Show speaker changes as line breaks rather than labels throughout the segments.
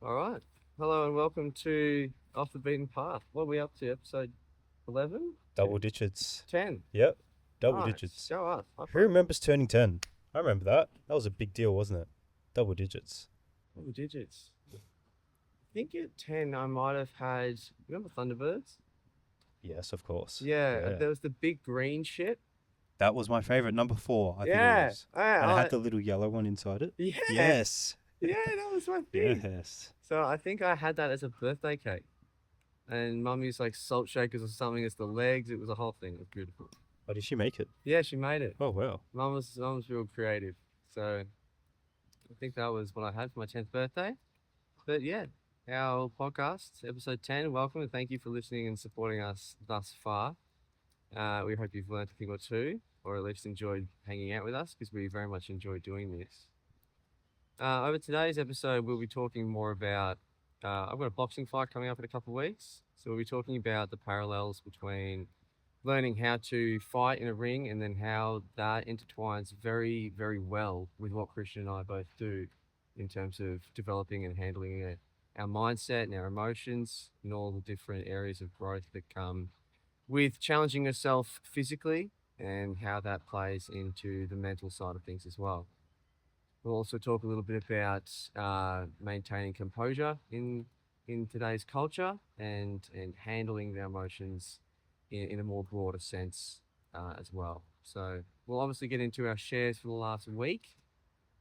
All right. Hello and welcome to Off the Beaten Path. What are we up to? Episode 11?
Double digits.
10.
Yep, double
Nice.
digits.
Go us. High
Who
five.
remembers turning 10? I remember that. That was a big deal, wasn't it? Double digits.
Double digits. I think at 10 I might have had, remember Thunderbirds?
Yes, of course.
Yeah, there was the big green shit.
That was my favorite, number 4, I think it
Yeah.
was. And it
I,
had the little yellow one inside it.
yeah.
Yes.
Yeah, that was my thing.
Yes.
So I think I had that as a birthday cake. And mum used like salt shakers or something as the legs. It was a whole thing. It was beautiful.
Oh, did she make it?
Yeah, she made it.
Oh, wow.
Mum was real creative. So I think that was what I had for my 10th birthday. But yeah, our podcast, episode 10, welcome and thank you for listening and supporting us thus far. We hope you've learned a thing or two, or at least enjoyed hanging out with us, because we very much enjoy doing this. Over today's episode, we'll be talking more about, I've got a boxing fight coming up in a couple of weeks. So we'll be talking about the parallels between learning how to fight in a ring and then how that intertwines very, very well with what Christian and I both do in terms of developing and handling our mindset and our emotions and all the different areas of growth that come with challenging yourself physically and how that plays into the mental side of things as well. We'll also talk a little bit about maintaining composure in today's culture and handling the emotions in a more broader sense as well. So we'll obviously get into our shares for the last week,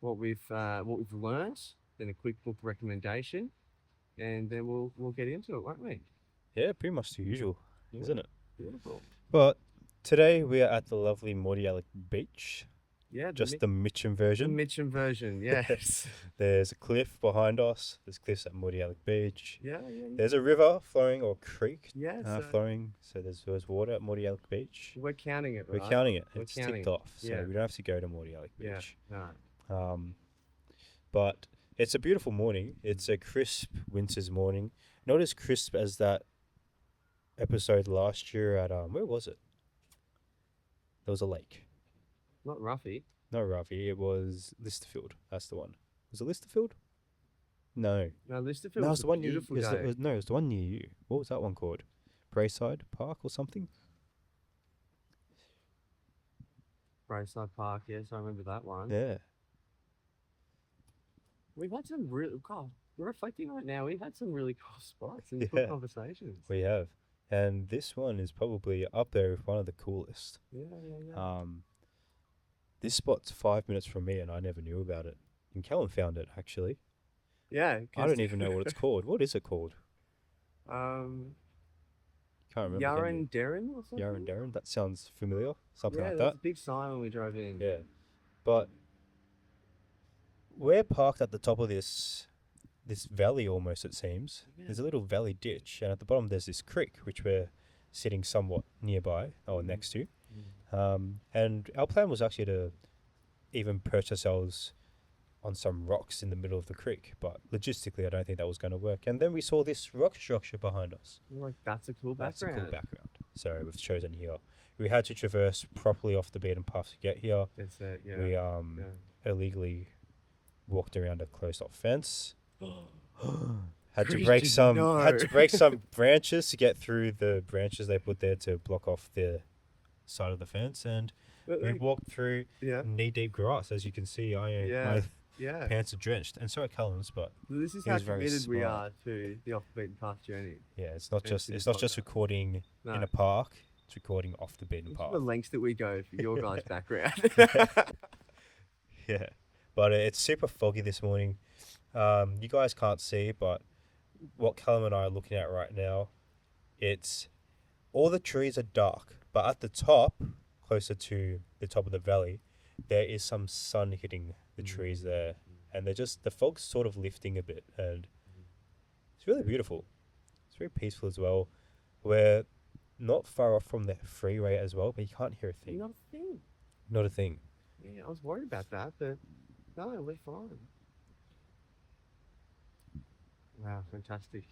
what we've learned, then a quick book recommendation, and then we'll get into it, won't we?
Yeah, pretty much the usual, isn't it?
Beautiful.
But today we are at the lovely Mordialloc Beach.
Yeah,
Just the Mitcham
the
version.
Mitcham version, yes.
There's a cliff behind us. There's cliffs at Mordialloc Beach.
Yeah.
There's a river flowing, or creek
Yeah,
flowing. So there's water at Mordialloc Beach.
we're counting it, right?
We're counting it.
We're
It's
counting
ticked
it.
off. So
Yeah.
we don't have to go to Mordialloc
Yeah,
Beach.
no.
But it's a beautiful morning. It's a crisp winter's morning. Not as crisp as that episode last year at where was it? There was a lake.
Not Ruffy.
No, Ravi. It was Listerfield. That's the one. Was it Listerfield? No.
No, Listerfield
No, it
was
was
a
the one near.
beautiful
It was
day.
it was the one near you. What was that one called? Brayside Park or something?
Brayside Park, yes, I remember that one.
Yeah.
We've had some really, God, we're reflecting right now, we've had some really cool spots and
Yeah.
good conversations.
We have. And this one is probably up there with one of the coolest.
Yeah.
This spot's 5 minutes from me and I never knew about it. And Calum found it, actually.
Yeah.
I don't even know what it's called. What is it called?
Can't
Can't remember.
Yarran Darren or something?
Yarran Darren? That sounds familiar. Something
yeah,
like
there
that.
was a big sign when we drove in.
Yeah. But we're parked at the top of this valley almost, it seems.
Yeah.
There's a little valley ditch, and at the bottom there's this creek, which we're sitting somewhat nearby or next to. And our plan was actually to even perch ourselves on some rocks in the middle of the creek, but logistically I don't think that was going to work. And then we saw this rock structure behind us.
We're like, that's a cool
That's
background.
a cool background. So we've chosen here. We had to traverse properly off the beaten path to get here.
That's it, yeah.
We
yeah.
illegally walked around a closed off fence. Had to
Christian,
break some
no.
had to break some branches to get through the branches they put there to block off the side of the fence, and we walked through
Yeah.
knee deep grass. As you can see,
Yeah.
my pants are drenched, and so are Calum's. But
This is
He
how
was very
committed we
smart.
are to the off the beaten path journey.
yeah, it's not
Hence
just
this
it's not just
podcast.
recording
No.
in a park. It's recording off the beaten
These
path.
are the lengths that we go for your guys' background.
Yeah, but it's super foggy this morning. You guys can't see, but what Calum and I are looking at right now, it's all the trees are dark, but at the top, closer to the top of the valley, there is some sun hitting the trees there, and the fog's sort of lifting a bit, and it's really beautiful. It's very peaceful as well. We're not far off from the freeway as well, but you can't hear a thing.
Not a thing.
Not a thing.
Yeah, I was worried about that, but no, we're fine. Wow, fantastic.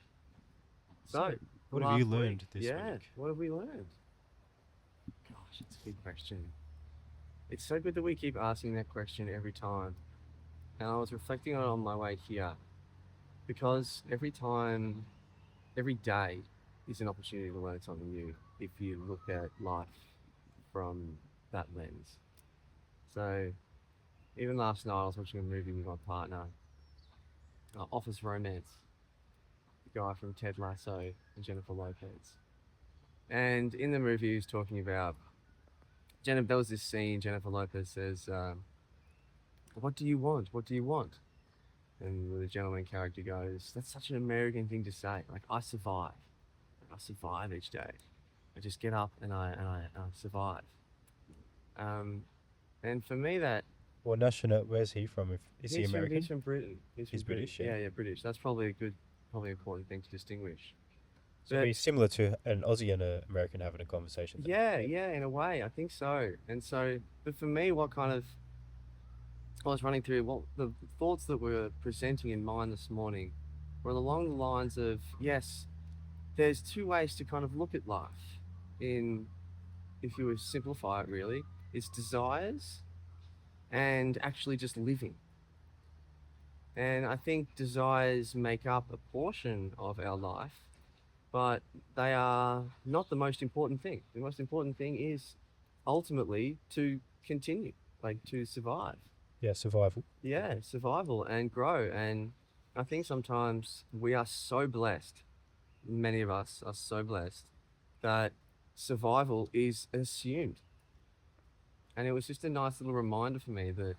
So,
what have you
last
learned this
yeah,
week?
what have we learned? Gosh, it's a big question. It's so good that we keep asking that question every time. And I was reflecting on it on my way here. because every day is an opportunity to learn something new if you look at life from that lens. So even last night, I was watching a movie with my partner, Office Romance, the guy from Ted Lasso and Jennifer Lopez. And in the movie, he was talking about Jennifer. There was this scene. Jennifer Lopez says, "What do you want? What do you want?" And the gentleman character goes, "That's such an American thing to say. Like I survive. I survive each day. I just get up and I survive." Um, and for me, that
What national? Where's he from? Is he American?
He's from Britain. He's
He's
from Britain.
British, yeah.
Yeah, yeah, British. That's probably a good, probably important thing to distinguish.
So
But
he's similar to an Aussie and an American having a conversation. Then.
yeah, yeah, in a way, I think so. And so, but for me, what kind of I was running through what the thoughts that were presenting in mind this morning were along the lines of yes, there's two ways to kind of look at life. In if you were to simplify it, really, it's desires and actually just living. And I think desires make up a portion of our life, but they are not the most important thing. The most important thing is ultimately to continue, like to survive.
Yeah, survival.
Yeah, survival and grow. And I think sometimes we are so blessed, many of us are so blessed, that survival is assumed. And it was just a nice little reminder for me that,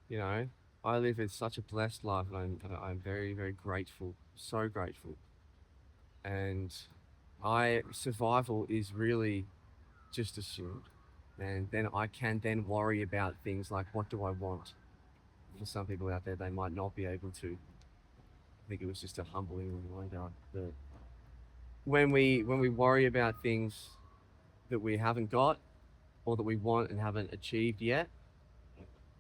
you know, I live with such a blessed life and I'm very, very grateful, so grateful. And I survival is really just assumed. And then I can then worry about things like what do I want? For some people out there, they might not be able to. I think it was just a humbling reminder that when we worry about things that we haven't got or that we want and haven't achieved yet,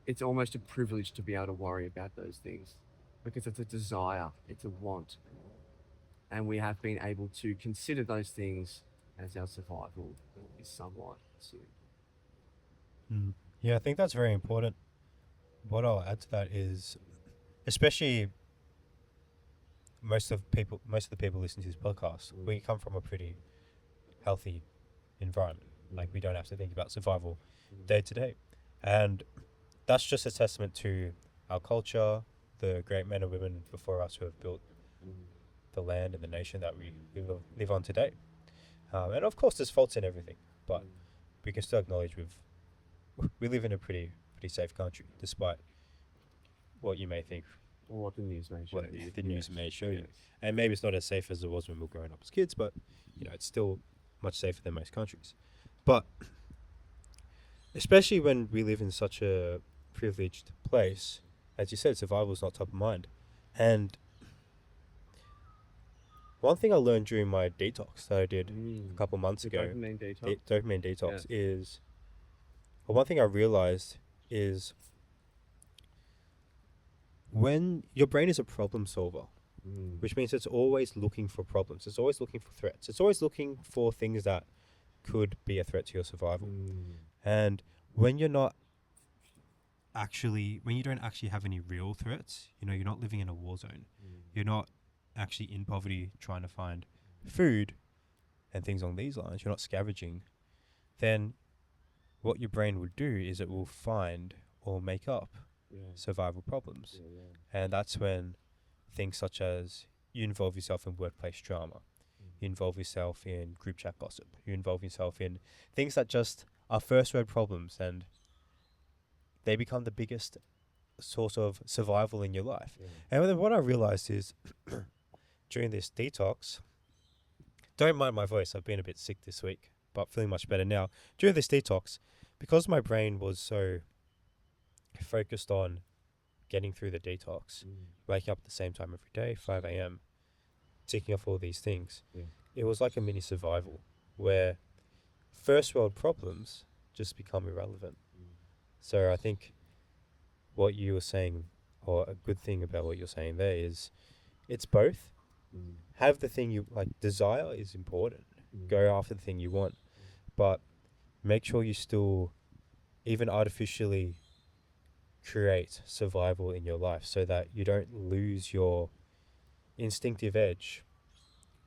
it's almost a privilege to be able to worry about those things because it's a desire, it's a want. And we have been able to consider those things as our survival is somewhat assumed.
Mm. Yeah, I think that's very important. What I'll add to that is, especially most of the people listening to this podcast, we come from a pretty healthy environment. Like we don't have to think about survival day to day, and that's just a testament to our culture, the great men and women before us who have built the land and the nation that we live on today. And of course, there's faults in everything, but we can still acknowledge we live in a pretty safe country, despite what you may think,
Or what the news may show
what
you.
the news
Yes,
may show you.
yes.
And maybe it's not as safe as it was when we were growing up as kids, but it's still much safer than most countries. But especially when we live in such a privileged place, as you said, survival is not top of mind. And one thing I learned during my detox that I did a couple months
The
ago,
dopamine detox.
dopamine detox, is, well, one thing I realized is when your brain is a problem solver, which means it's always looking for problems, it's always looking for threats, it's always looking for things that could be a threat to your survival. And when you don't actually have any real threats, you're not living in a war zone, you're not actually in poverty trying to find food and things along these lines, you're not scavenging, then what your brain will do is it will find or make up survival problems. And that's when things such as you involve yourself in workplace drama, you involve yourself in group chat gossip, you involve yourself in things that just are first world problems, and they become the biggest source of survival in your life. And then what I realized is during this detox, don't mind my voice, I've been a bit sick this week, but feeling much better now. During this detox, because my brain was so focused on getting through the detox, waking up at the same time every day, 5 a.m., ticking off all these things, it was like a mini survival where first world problems just become irrelevant. So I think what you were saying, or a good thing about what you're saying there, is it's both. Have the thing you like. Desire is important. Go after the thing you want, but make sure you still even artificially create survival in your life so that you don't lose your instinctive edge,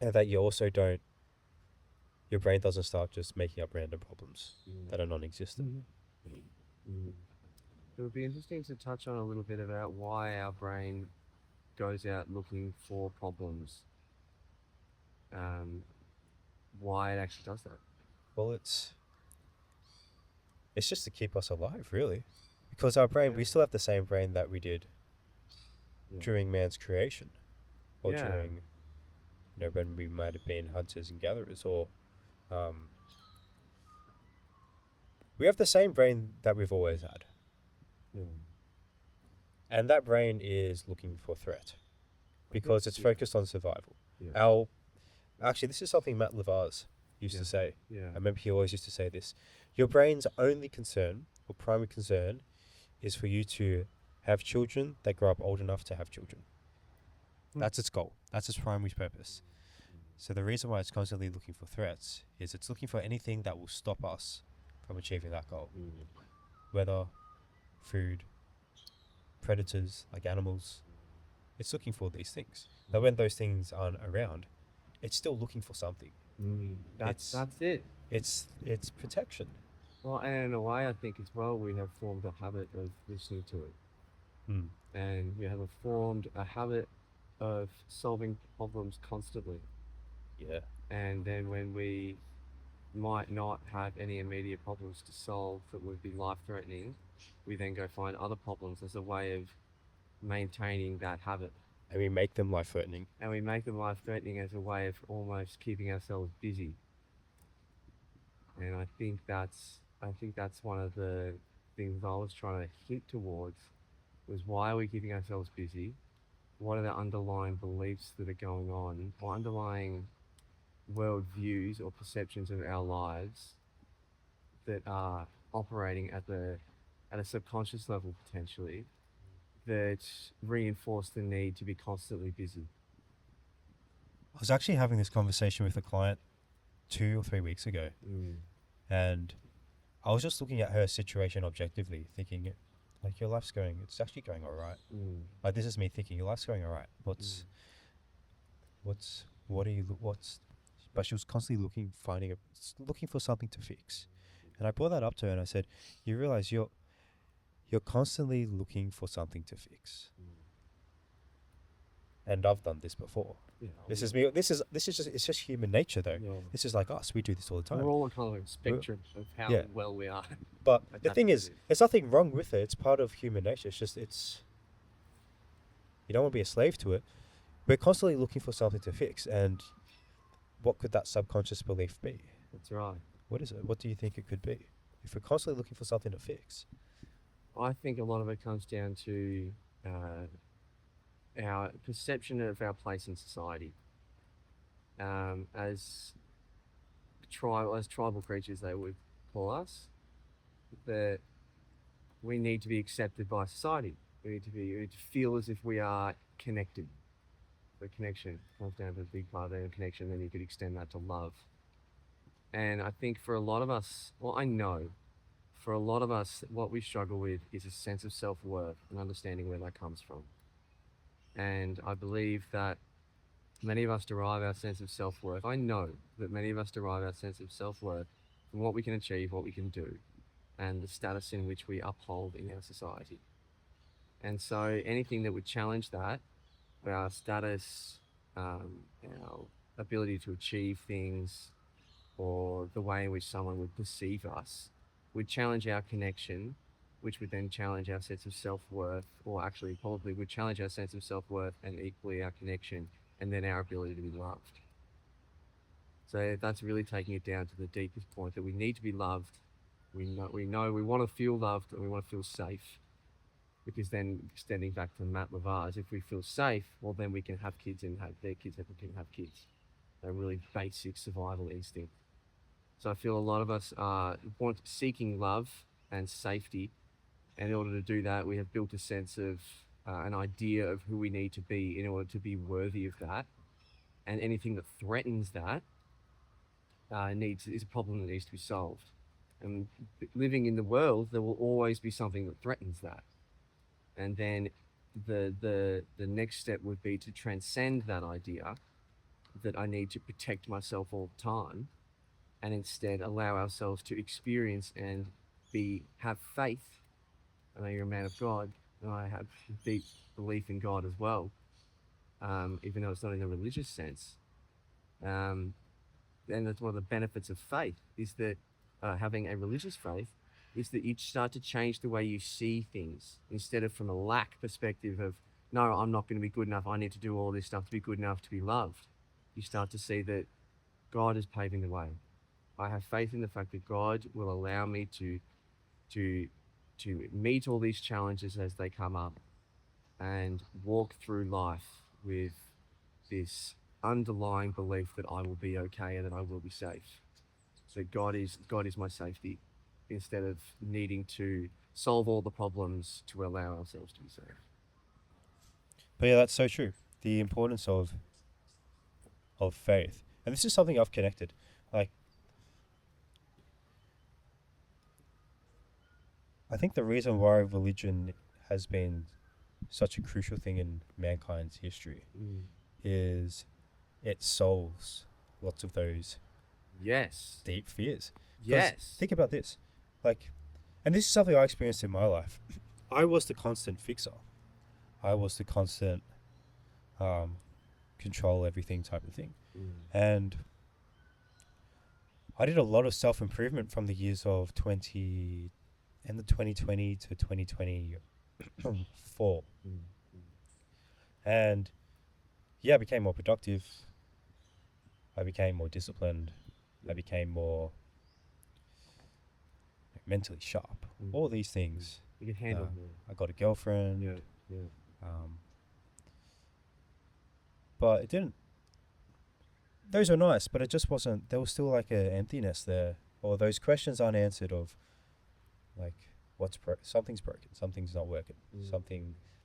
and that you also don't, your brain doesn't start just making up random problems that are non-existent.
It would be interesting to touch on a little bit about why our brain goes out looking for problems. Why it actually does that.
Well, it's just to keep us alive, really, because our brain, we still have the same brain that we did during man's creation, or during, when we might have been hunters and gatherers, or we have the same brain that we've always had. And that brain is looking for threat because it's focused on survival. Actually, this is something Matt Levars used to say. I remember he always used to say this. Your brain's only concern, or primary concern, is for you to have children that grow up old enough to have children. That's its goal. That's its primary purpose. So the reason why it's constantly looking for threats is it's looking for anything that will stop us from achieving that goal. Whether food, predators like animals, it's looking for these things. Now when those things aren't around, it's still looking for something.
That's it.
It's protection.
Well, and in a way, I think as well, we have formed a habit of listening to it. And we have formed a habit of solving problems constantly. And then when we might not have any immediate problems to solve that would be life-threatening, we then go find other problems as a way of maintaining that habit.
And we make them life-threatening.
And we make them life-threatening as a way of almost keeping ourselves busy. And I think that's one of the things I was trying to hint towards, was why are we keeping ourselves busy? What are the underlying beliefs that are going on, or underlying worldviews or perceptions of our lives that are operating at a subconscious level potentially, that reinforce the need to be constantly busy.
I was actually having this conversation with a client 2 or 3 weeks ago, and I was just looking at her situation objectively, thinking, like, your life's going, it's actually going all right. Like, this is me thinking, your life's going all right. But she was constantly looking for something to fix. And I brought that up to her and I said, you realize you're constantly looking for something to fix. And I've done this before. This is me. It's just human nature, though. This is like us. We do this all the time.
We're all on kind of a spectrum of how well we are.
But the thing is, there's nothing wrong with it. It's part of human nature. It's just, you don't want to be a slave to it. We're constantly looking for something to fix. And what could that subconscious belief be?
That's right.
What is it? What do you think it could be? If we're constantly looking for something to fix.
I think a lot of it comes down to our perception of our place in society. As tribal creatures, they would call us, that we need to be accepted by society. We need to feel as if we are connected. The connection comes down to a big part of the connection, then you could extend that to love. And I think for a lot of us, well, I know for a lot of us, what we struggle with is a sense of self-worth and understanding where that comes from. And I believe that many of us derive our sense of self-worth. I know that many of us derive our sense of self-worth from what we can achieve, what we can do, and the status in which we uphold in our society. And so anything that would challenge that, our status, our ability to achieve things, or the way in which someone would perceive us, would challenge our connection, which would then challenge our sense of self-worth, or actually probably would challenge our sense of self-worth and equally our connection, and then our ability to be loved. So that's really taking it down to the deepest point, that we need to be loved. We know we want to feel loved and we want to feel safe. Because then, extending back to Matt Levars, if we feel safe, well, then we can have kids and have their kids, and we can have kids. They're really basic survival instinct. So I feel a lot of us are seeking love and safety. And in order to do that, we have built a sense of an idea of who we need to be in order to be worthy of that. And anything that threatens that is a problem that needs to be solved. And living in the world, there will always be something that threatens that. And then the next step would be to transcend that idea that I need to protect myself all the time, and instead allow ourselves to experience and have faith. I know you're a man of God, and I have deep belief in God as well, even though it's not in a religious sense. Um, and that's one of the benefits of faith is that having a religious faith is that you start to change the way you see things instead of from a lack perspective of, no, I'm not going to be good enough. I need to do all this stuff to be good enough to be loved. You start to see that God is paving the way. I have faith in the fact that God will allow me to to meet all these challenges as they come up and walk through life with this underlying belief that I will be okay and that I will be safe. So God is my safety instead of needing to solve all the problems to allow ourselves to be safe.
But yeah, that's so true. The importance of faith, and this is something I've connected. Like, I think the reason why religion has been such a crucial thing in mankind's history is it solves lots of those
Yes.
deep fears.
Yes.
Think about this, like, and this is something I experienced in my life. I was the constant fixer. I was the constant control everything type of thing, and I did a lot of self improvement from the years of 2020 to 2024, and yeah, I became more productive. I became more disciplined. I became more mentally sharp. All these things.
You can handle more.
I got a girlfriend.
Yeah. Yeah.
But it didn't. Those were nice, but it just wasn't. There was still like an emptiness there, or those questions unanswered of, like, something's broken, something's not working,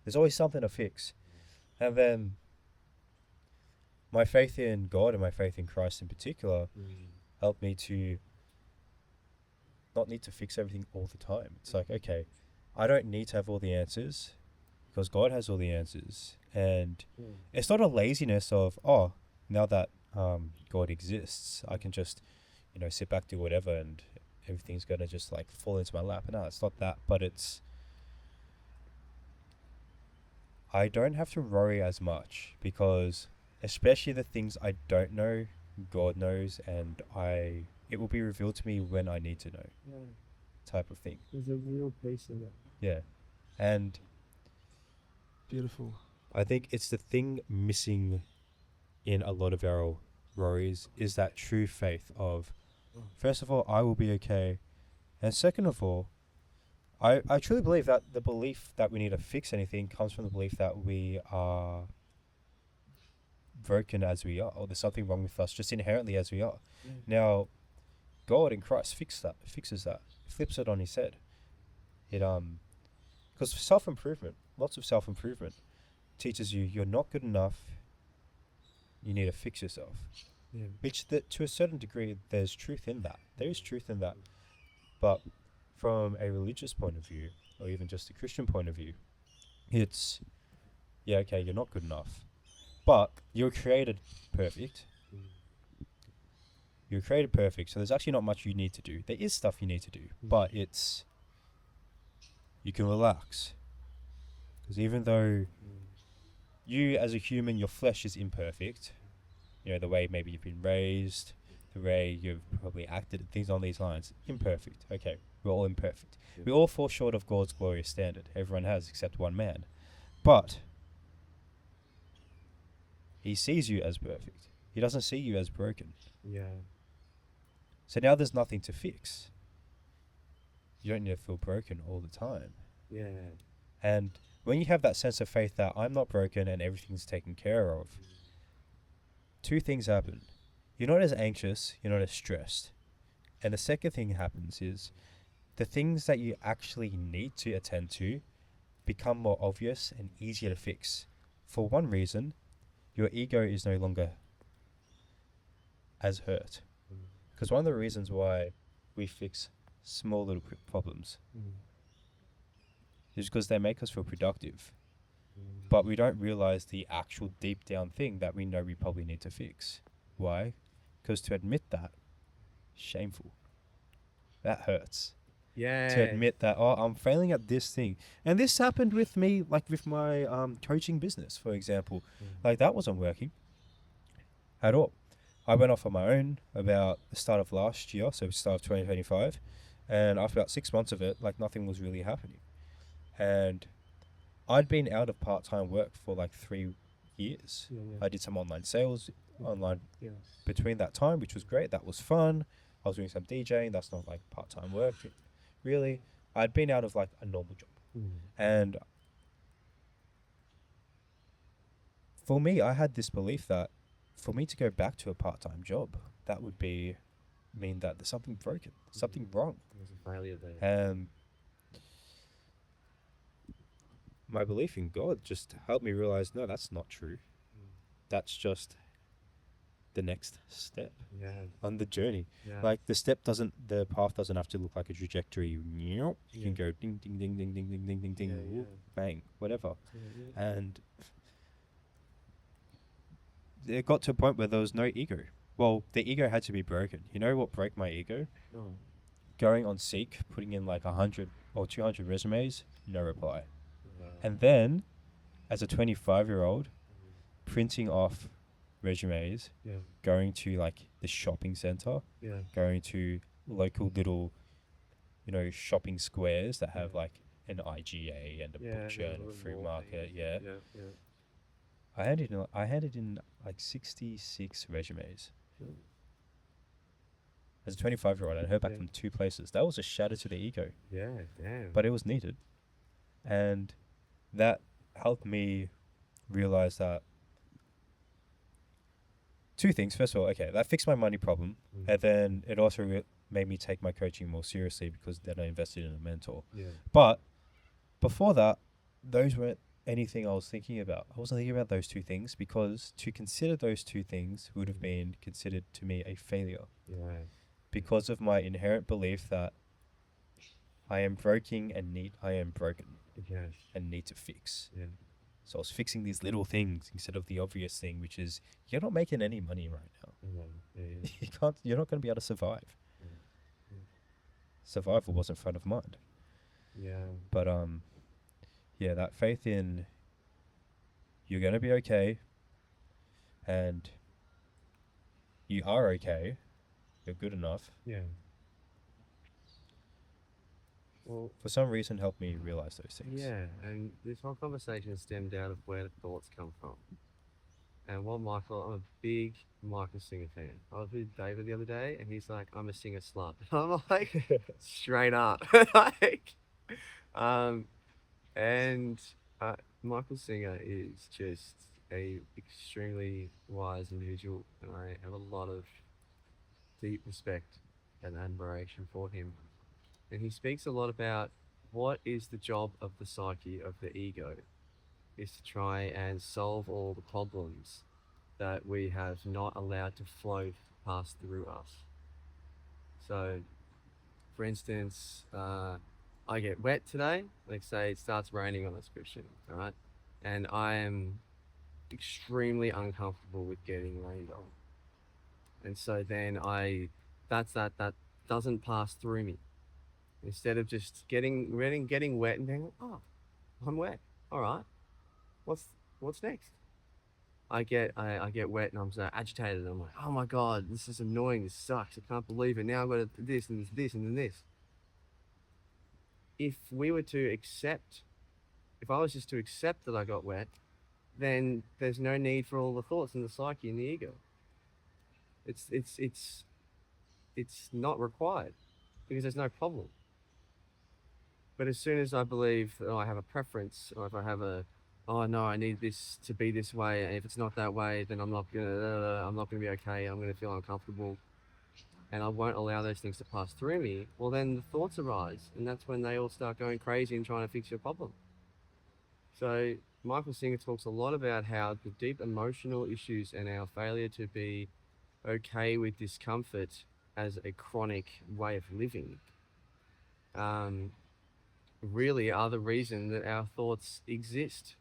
There's always something to fix, and then my faith in God and my faith in Christ in particular helped me to not need to fix everything all the time. It's like, okay, I don't need to have all the answers because God has all the answers. And it's not a laziness of, oh, now that God exists, I can just, sit back, do whatever, and everything's going to just like fall into my lap. No, it's not that, but I don't have to worry as much because especially the things I don't know, God knows, and it will be revealed to me when I need to know, type of thing.
There's a real peace in that.
Yeah, and
beautiful.
I think it's the thing missing in a lot of our worries is that true faith of, first of all, I will be okay, and second of all, I truly believe that the belief that we need to fix anything comes from the belief that we are broken as we are, or there's something wrong with us just inherently as we are. Now, God in Christ fixes that, flips it on his head. Because self-improvement, lots of self-improvement teaches you you're not good enough, you need to fix yourself. Which, to a certain degree, there's truth in that. There is truth in that. But from a religious point of view, or even just a Christian point of view, it's, yeah, okay, you're not good enough. But you're created perfect. You're created perfect, so there's actually not much you need to do. There is stuff you need to do, but you can relax. Because even though you as a human, your flesh is imperfect, the way maybe you've been raised, the way you've probably acted, things on these lines, imperfect. Okay, we're all imperfect. We all fall short of God's glorious standard. Everyone has, except one man. But he sees you as perfect. He doesn't see you as broken.
Yeah.
So now there's nothing to fix. You don't need to feel broken all the time.
Yeah.
And when you have that sense of faith that I'm not broken and everything's taken care of, two things happen. You're not as anxious, you're not as stressed. And the second thing happens is the things that you actually need to attend to become more obvious and easier to fix. For one reason, your ego is no longer as hurt. Because one of the reasons why we fix small little problems is because they make us feel productive. but we don't realize the actual deep down thing that we know we probably need to fix. Why? Because to admit that, shameful. That hurts.
Yeah.
To admit that, oh, I'm failing at this thing. And this happened with me, like with my coaching business, for example. Like that wasn't working at all. I went off on my own about the start of last year, so start of 2025. And after about 6 months of it, like nothing was really happening. And I'd been out of part-time work for like 3 years. I did some online sales online between that time, which was great. That was fun. I was doing some DJing. That's not like part-time work, really. I'd been out of like a normal job. And for me, I had this belief that for me to go back to a part-time job, that would mean that there's something broken, something wrong.
There's a failure there.
And my belief in God just helped me realize, no, that's not true. That's just the next step on the journey. Like the path doesn't have to look like a trajectory. You can go ding, ding, ding, ding, ding, ding, ding, ding, ding, whoop, bang, whatever. And it got to a point where there was no ego. Well, the ego had to be broken. You know what broke my ego? Going on Seek, putting in like 100 or 200 resumes, no reply. And then, as a 25-year-old, printing off resumes, going to like the shopping center, going to local little, shopping squares that have like an IGA and a butcher and a fruit market. I handed in like 66 resumes. As a 25-year-old, I heard back from 2 places. That was a shatter to the ego.
Yeah, damn.
But it was needed. And that helped me realize that 2 things. First of all, that fixed my money problem. And then it also made me take my coaching more seriously because then I invested in a mentor. But before that, those weren't anything I was thinking about. I wasn't thinking about those 2 things because to consider those 2 things would have been considered to me a failure. Because of my inherent belief that I am broken and need to fix. So I was fixing these little things instead of the obvious thing, which is you're not making any money right now. You're not going to be able to survive. Survival wasn't front of mind. But that faith in you're going to be okay and you are okay, you're good enough. Well, for some reason, helped me realize those things.
And this whole conversation stemmed out of where the thoughts come from. And I'm a big Michael Singer fan. I was with David the other day, and he's like, I'm a singer slut. I'm like, straight up. Michael Singer is just a extremely wise individual, and I have a lot of deep respect and admiration for him. And he speaks a lot about what is the job of the psyche of the ego is to try and solve all the problems that we have not allowed to flow past through us. So, for instance, I get wet today. Let's say it starts raining on us, Christian, all right? And I am extremely uncomfortable with getting rained on. And so then that doesn't pass through me. Instead of just getting wet and being, oh, I'm wet. All right. What's next? I get wet and I'm so agitated. I'm like, oh my God, this is annoying. This sucks. I can't believe it. Now I've got to do this and this and then this. If I was just to accept that I got wet, then there's no need for all the thoughts and the psyche and the ego. It's not required because there's no problem. But as soon as I believe that I have a preference, or if I have oh no, I need this to be this way, and if it's not that way, then I'm not gonna be okay. I'm gonna feel uncomfortable, and I won't allow those things to pass through me. Well, then the thoughts arise, and that's when they all start going crazy and trying to fix your problem. So Michael Singer talks a lot about how the deep emotional issues and our failure to be okay with discomfort as a chronic way of living really are the reason that our thoughts exist.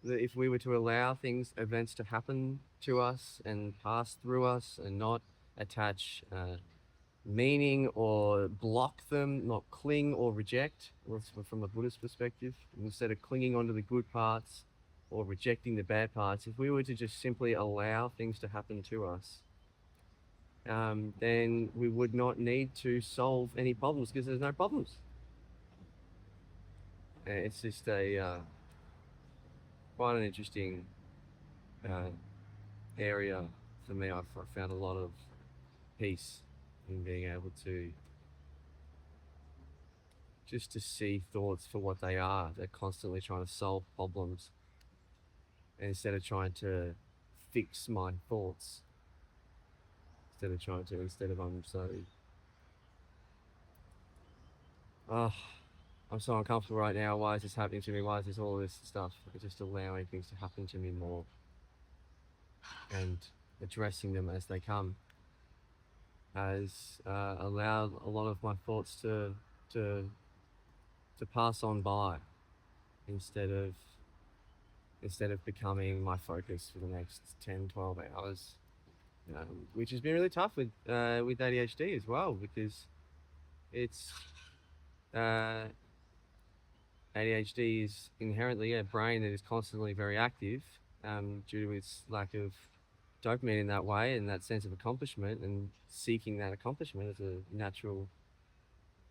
that if we were to allow events to happen to us and pass through us and not attach meaning or block them, not cling or reject, from a Buddhist perspective, instead of clinging onto the good parts or rejecting the bad parts, if we were to just simply allow things to happen to us, then we would not need to solve any problems because there's no problems. It's just quite an interesting area for me. I've found a lot of peace in being able to just to see thoughts for what they are. They're constantly trying to solve problems, and instead of trying to fix my thoughts, I'm so uncomfortable right now. Why is this happening to me? Why is this all this stuff? Just allowing things to happen to me more and addressing them as they come has allowed a lot of my thoughts to pass on by instead of becoming my focus for the next 10, 12 hours, which has been really tough with ADHD as well, because it's ADHD is inherently a brain that is constantly very active due to its lack of dopamine in that way and that sense of accomplishment and seeking that accomplishment as a natural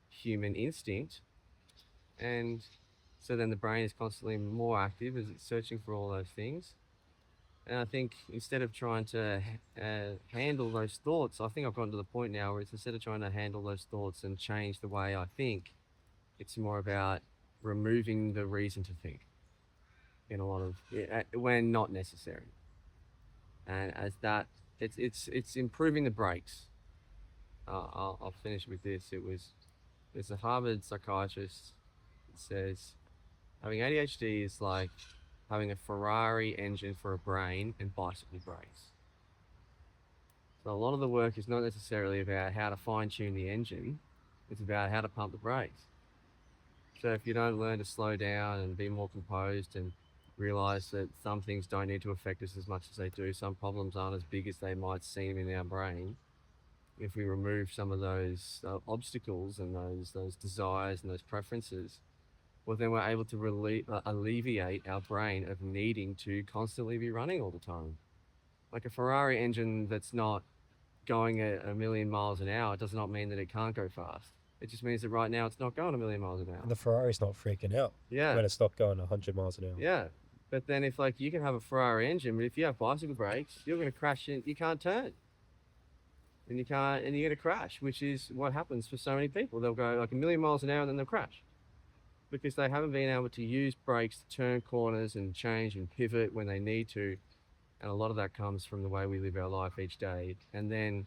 human instinct. And so then the brain is constantly more active as it's searching for all those things. And I think instead of trying to handle those thoughts, I think I've gotten to the point now where it's instead of trying to handle those thoughts and change the way I think, it's more about removing the reason to think in a lot of when not necessary. And as that, it's improving the brakes. I'll finish with this. There's a Harvard psychiatrist that says having ADHD is like having a Ferrari engine for a brain and bicycle brakes. So a lot of the work is not necessarily about how to fine tune the engine, it's about how to pump the brakes. So if you don't learn to slow down and be more composed and realize that some things don't need to affect us as much as they do, some problems aren't as big as they might seem in our brain, if we remove some of those obstacles and those desires and those preferences, well, then we're able to alleviate our brain of needing to constantly be running all the time. Like a Ferrari engine that's not going at 1,000,000 miles an hour does not mean that it can't go fast. It just means that right now it's not going 1,000,000 miles an hour.
And the Ferrari's not freaking out
Yeah.
when it's not going 100 miles an hour.
Yeah. But then if you can have a Ferrari engine, but if you have bicycle brakes, you're going to crash and you can't turn. And you're going to crash, which is what happens for so many people. They'll go like 1,000,000 miles an hour and then they'll crash because they haven't been able to use brakes to turn corners and change and pivot when they need to. And a lot of that comes from the way we live our life each day. And then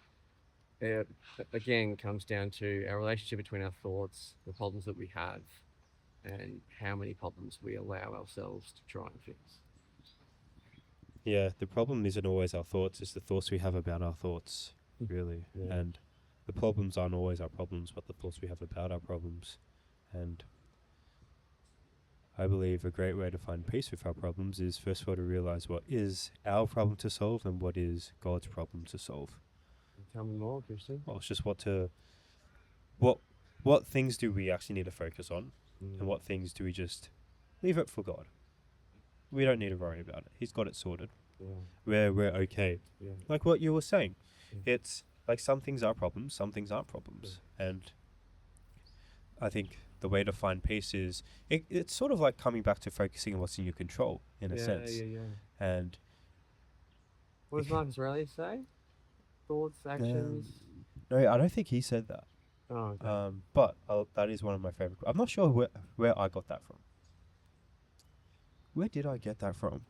it again comes down to our relationship between our thoughts, the problems that we have, and how many problems we allow ourselves to try and fix.
Yeah, the problem isn't always our thoughts, it's the thoughts we have about our thoughts, really.
Yeah.
And the problems aren't always our problems, but the thoughts we have about our problems. And I believe a great way to find peace with our problems is first of all to realize what is our problem to solve and what is God's problem to solve.
Tell me more, Cristian.
Well, it's just what things do we actually need to focus on, and what things do we just leave it for God. We don't need to worry about it. He's got it sorted.
Yeah.
We're okay.
Yeah.
Like what you were saying.
Yeah.
It's like some things are problems, some things aren't problems.
Yeah.
And I think the way to find peace is it's sort of like coming back to focusing on what's in your control in a sense.
Yeah.
And
What does Marcus Aurelius say? Thoughts, actions.
no, I don't think he said that.
Oh, okay.
But that is one of my favorite. I'm not sure where I got that from. Where did I get that from?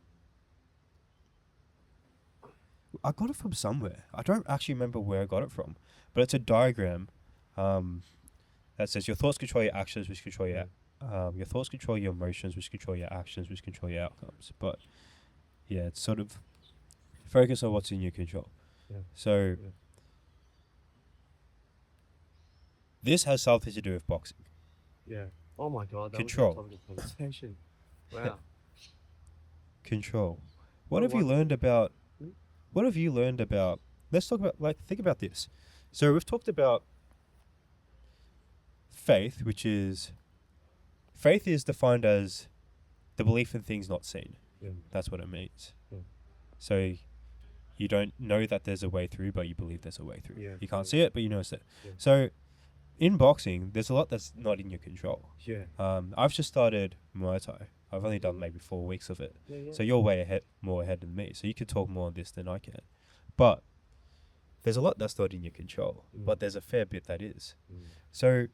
I got it from somewhere. I don't actually remember where I got it from, but it's a diagram that says your thoughts control your actions, which control your thoughts control your emotions, which control your actions, which control your outcomes. But yeah, it's sort of focus on what's in your control.
Yeah.
So this has something to do with boxing.
Yeah. Oh my God. That
Control.
was a topic of conversation. Wow.
control. What
Well,
have you
one-
learned about?
Hmm?
What have you learned about? Let's talk about think about this. So we've talked about faith, which is faith is defined as the belief in things not seen.
Yeah.
That's what it means.
Yeah.
So you don't know that there's a way through, but you believe there's a way through.
Yeah,
You can't
yeah.
see it, but you know it's there.
Yeah.
So in boxing, there's a lot that's not in your control.
Yeah.
I've just started Muay Thai. I've only done maybe 4 weeks of it.
Yeah.
So you're more ahead than me. So you could talk more on this than I can. But there's a lot that's not in your control, but there's a fair bit that is. So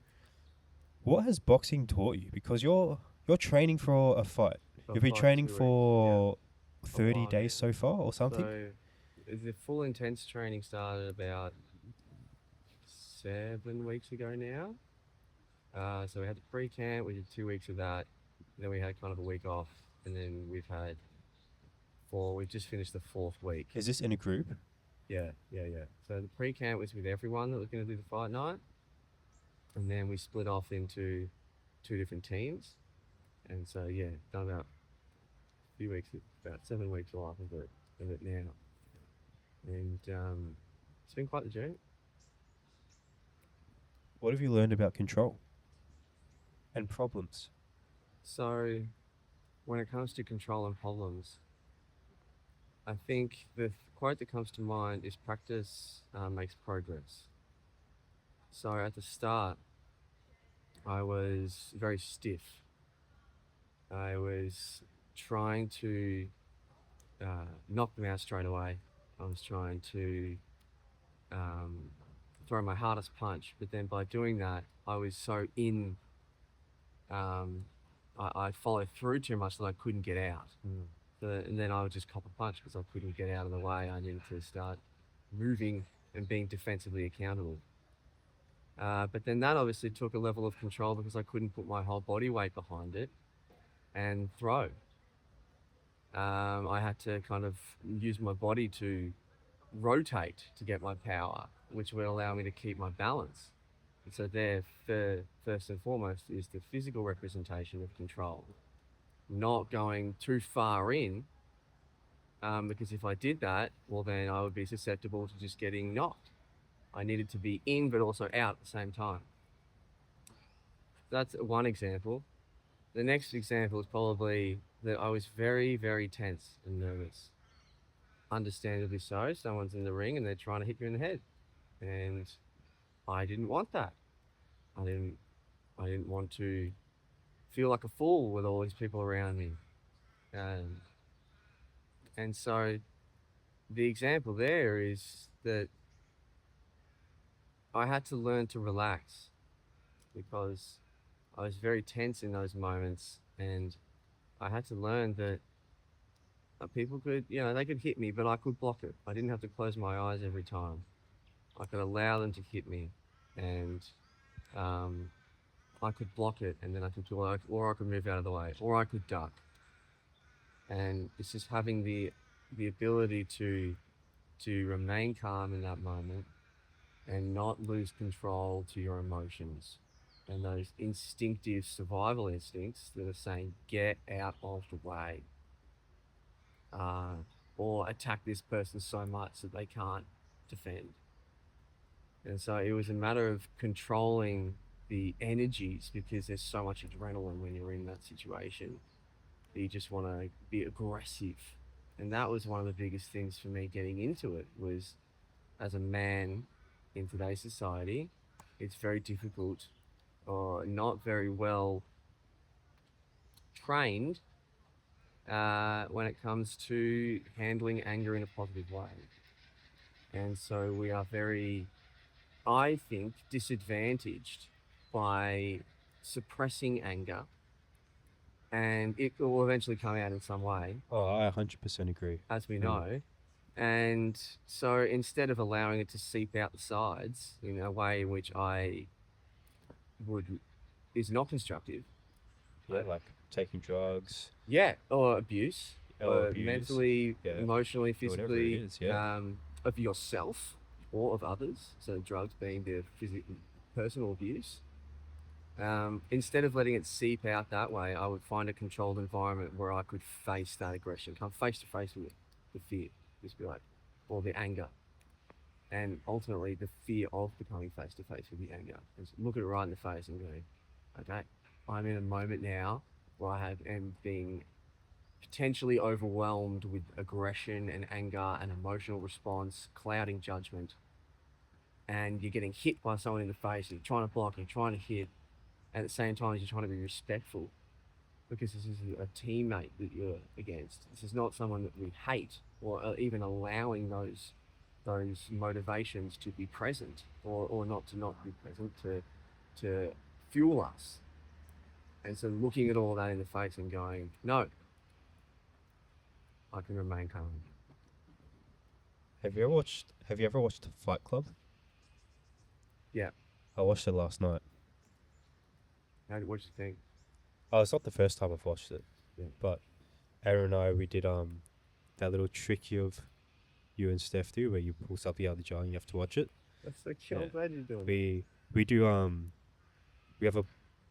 what has boxing taught you? Because you're training for a fight. You've been training for 30
while
days
now.
so far or something?
So the full intense training started about 7 weeks ago now. So we had the pre-camp, we did 2 weeks of that. Then we had kind of a week off, and then we've just finished the 4th week.
Is this in a group?
Yeah. So the pre-camp was with everyone that was going to do the fight night. And then we split off into 2 different teams. And so, yeah, done about a few weeks, about 7 weeks off of it now. And it's been quite the journey.
What have you learned about control and problems?
So when it comes to control and problems, I think the quote that comes to mind is practice makes progress. So at the start, I was very stiff. I was trying to knock them out straight away. I was trying to throw my hardest punch, but then by doing that, I was so in. I followed through too much that I couldn't get out. And then I would just cop a punch because I couldn't get out of the way. I needed to start moving and being defensively accountable. But then that obviously took a level of control because I couldn't put my whole body weight behind it and throw. I had to kind of use my body to rotate to get my power, which would allow me to keep my balance. And so there, first and foremost, is the physical representation of control. Not going too far in, because if I did that, well then I would be susceptible to just getting knocked. I needed to be in but also out at the same time. That's one example. The next example is probably that I was very, very tense and nervous. Understandably so. Someone's in the ring and they're trying to hit you in the head. And I didn't want that. I didn't want to feel like a fool with all these people around me. And so the example there is that I had to learn to relax because I was very tense in those moments, and I had to learn that people could, they could hit me, but I could block it. I didn't have to close my eyes every time. I could allow them to hit me, and I could block it, and then I could or I could move out of the way, or I could duck. And it's just having the ability to remain calm in that moment and not lose control to your emotions and those instinctive survival instincts that are saying, get out of the way, or attack this person so much that they can't defend. And so it was a matter of controlling the energies, because there's so much adrenaline when you're in that situation that you just want to be aggressive. And that was one of the biggest things for me getting into it, was as a man in today's society, it's very difficult or not very well trained when it comes to handling anger in a positive way. And so we are very, I think, disadvantaged by suppressing anger, and it will eventually come out in some way.
Oh, I 100% agree.
As we know. And so instead of allowing it to seep out the sides in a way in which is not constructive.
Yeah, like taking drugs.
Yeah, or abuse.
Or abuse.
Mentally, emotionally, physically,
it is, yeah.
of yourself or of others. So drugs being the physical, personal abuse. Instead of letting it seep out that way, I would find a controlled environment where I could face that aggression, come face to face with it, the fear, just be like, or the anger, and ultimately the fear of becoming face to face with the anger. Is look at it right in the face and go, okay, I'm in a moment now where am being potentially overwhelmed with aggression and anger and emotional response, clouding judgment, and you're getting hit by someone in the face, and you're trying to block, and you're trying to hit, at the same time as you're trying to be respectful, because this is a teammate that you're against. This is not someone that we hate, or even allowing those motivations to be present, or not to not be present, to fuel us. And so looking at all that in the face and going, no, I can remain calm.
Have you ever watched Fight Club?
Yeah.
I watched it last night.
What do you think?
Oh, it's not the first time I've watched it.
Yeah.
But Aaron and I, we did that little trick you and Steph do, where you pull something out of the jar and you have to watch it.
That's so cute. I'm glad you're doing
We do we have a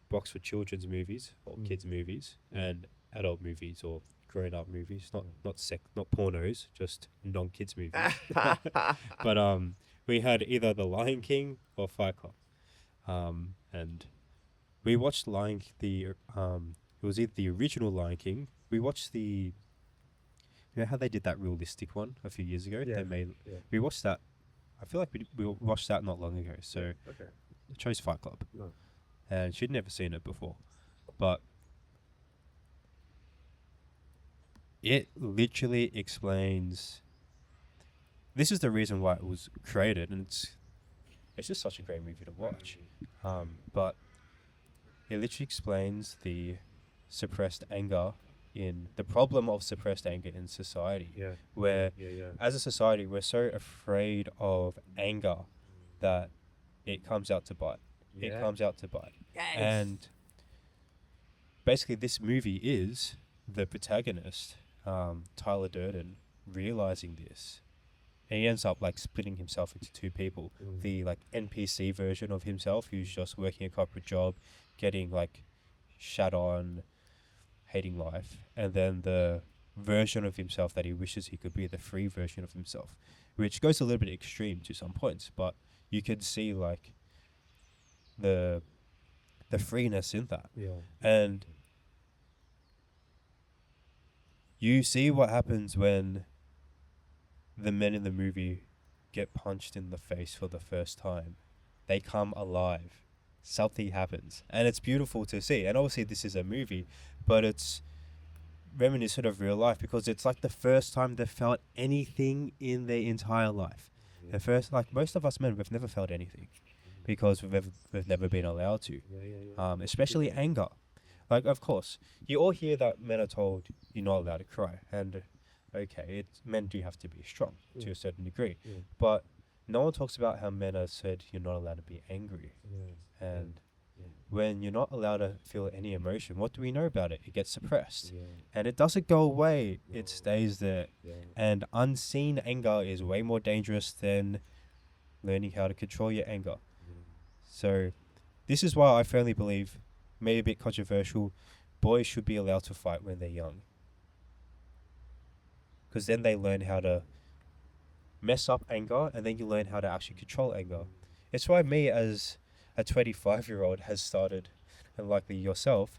box for children's movies or kids movies and adult movies or grown up movies, not pornos, just non-kids movies. But we had either The Lion King or Fight Club. And we watched it was either the original Lion King. We watched you know how they did that realistic one a few years ago?
Yeah.
We watched that. I feel like we watched that not long ago. So
Okay.
I chose Fight Club.
No.
And she'd never seen it before. But it literally explains. This is the reason why it was created, and it's just such a great movie to watch. But it literally explains the problem of suppressed anger in society.
Yeah.
Where,
Yeah.
as a society, we're so afraid of anger that it comes out to bite.
Yeah.
It comes out to bite.
Yes.
And basically, this movie is the protagonist, Tyler Durden, realizing this. And he ends up splitting himself into two people. The NPC version of himself, who's just working a corporate job, getting shat on, hating life, and then the version of himself that he wishes he could be, the free version of himself, which goes a little bit extreme to some points, but you could see the freeness in that.
Yeah.
And you see what happens when the men in the movie get punched in the face for the first time. They come alive. Something happens. And it's beautiful to see. And obviously this is a movie, but it's reminiscent of real life because it's the first time they've felt anything in their entire life.
Yeah.
The first, most of us men, we've never felt anything because we've never been allowed to.
Yeah.
Especially anger. Of course, you all hear that men are told you're not allowed to cry. And okay, men do have to be strong to a certain degree.
Yeah.
But no one talks about how men are said you're not allowed to be angry.
Yeah.
And when you're not allowed to feel any emotion, what do we know about it? It gets suppressed.
Yeah.
And it doesn't go away.
No.
It stays there.
Yeah.
And unseen anger is way more dangerous than learning how to control your anger. So this is why I firmly believe, maybe a bit controversial, boys should be allowed to fight when they're young. Because then they learn how to mess up anger, and then you learn how to actually control anger. It's why me as a 25-year-old has started, and likely yourself,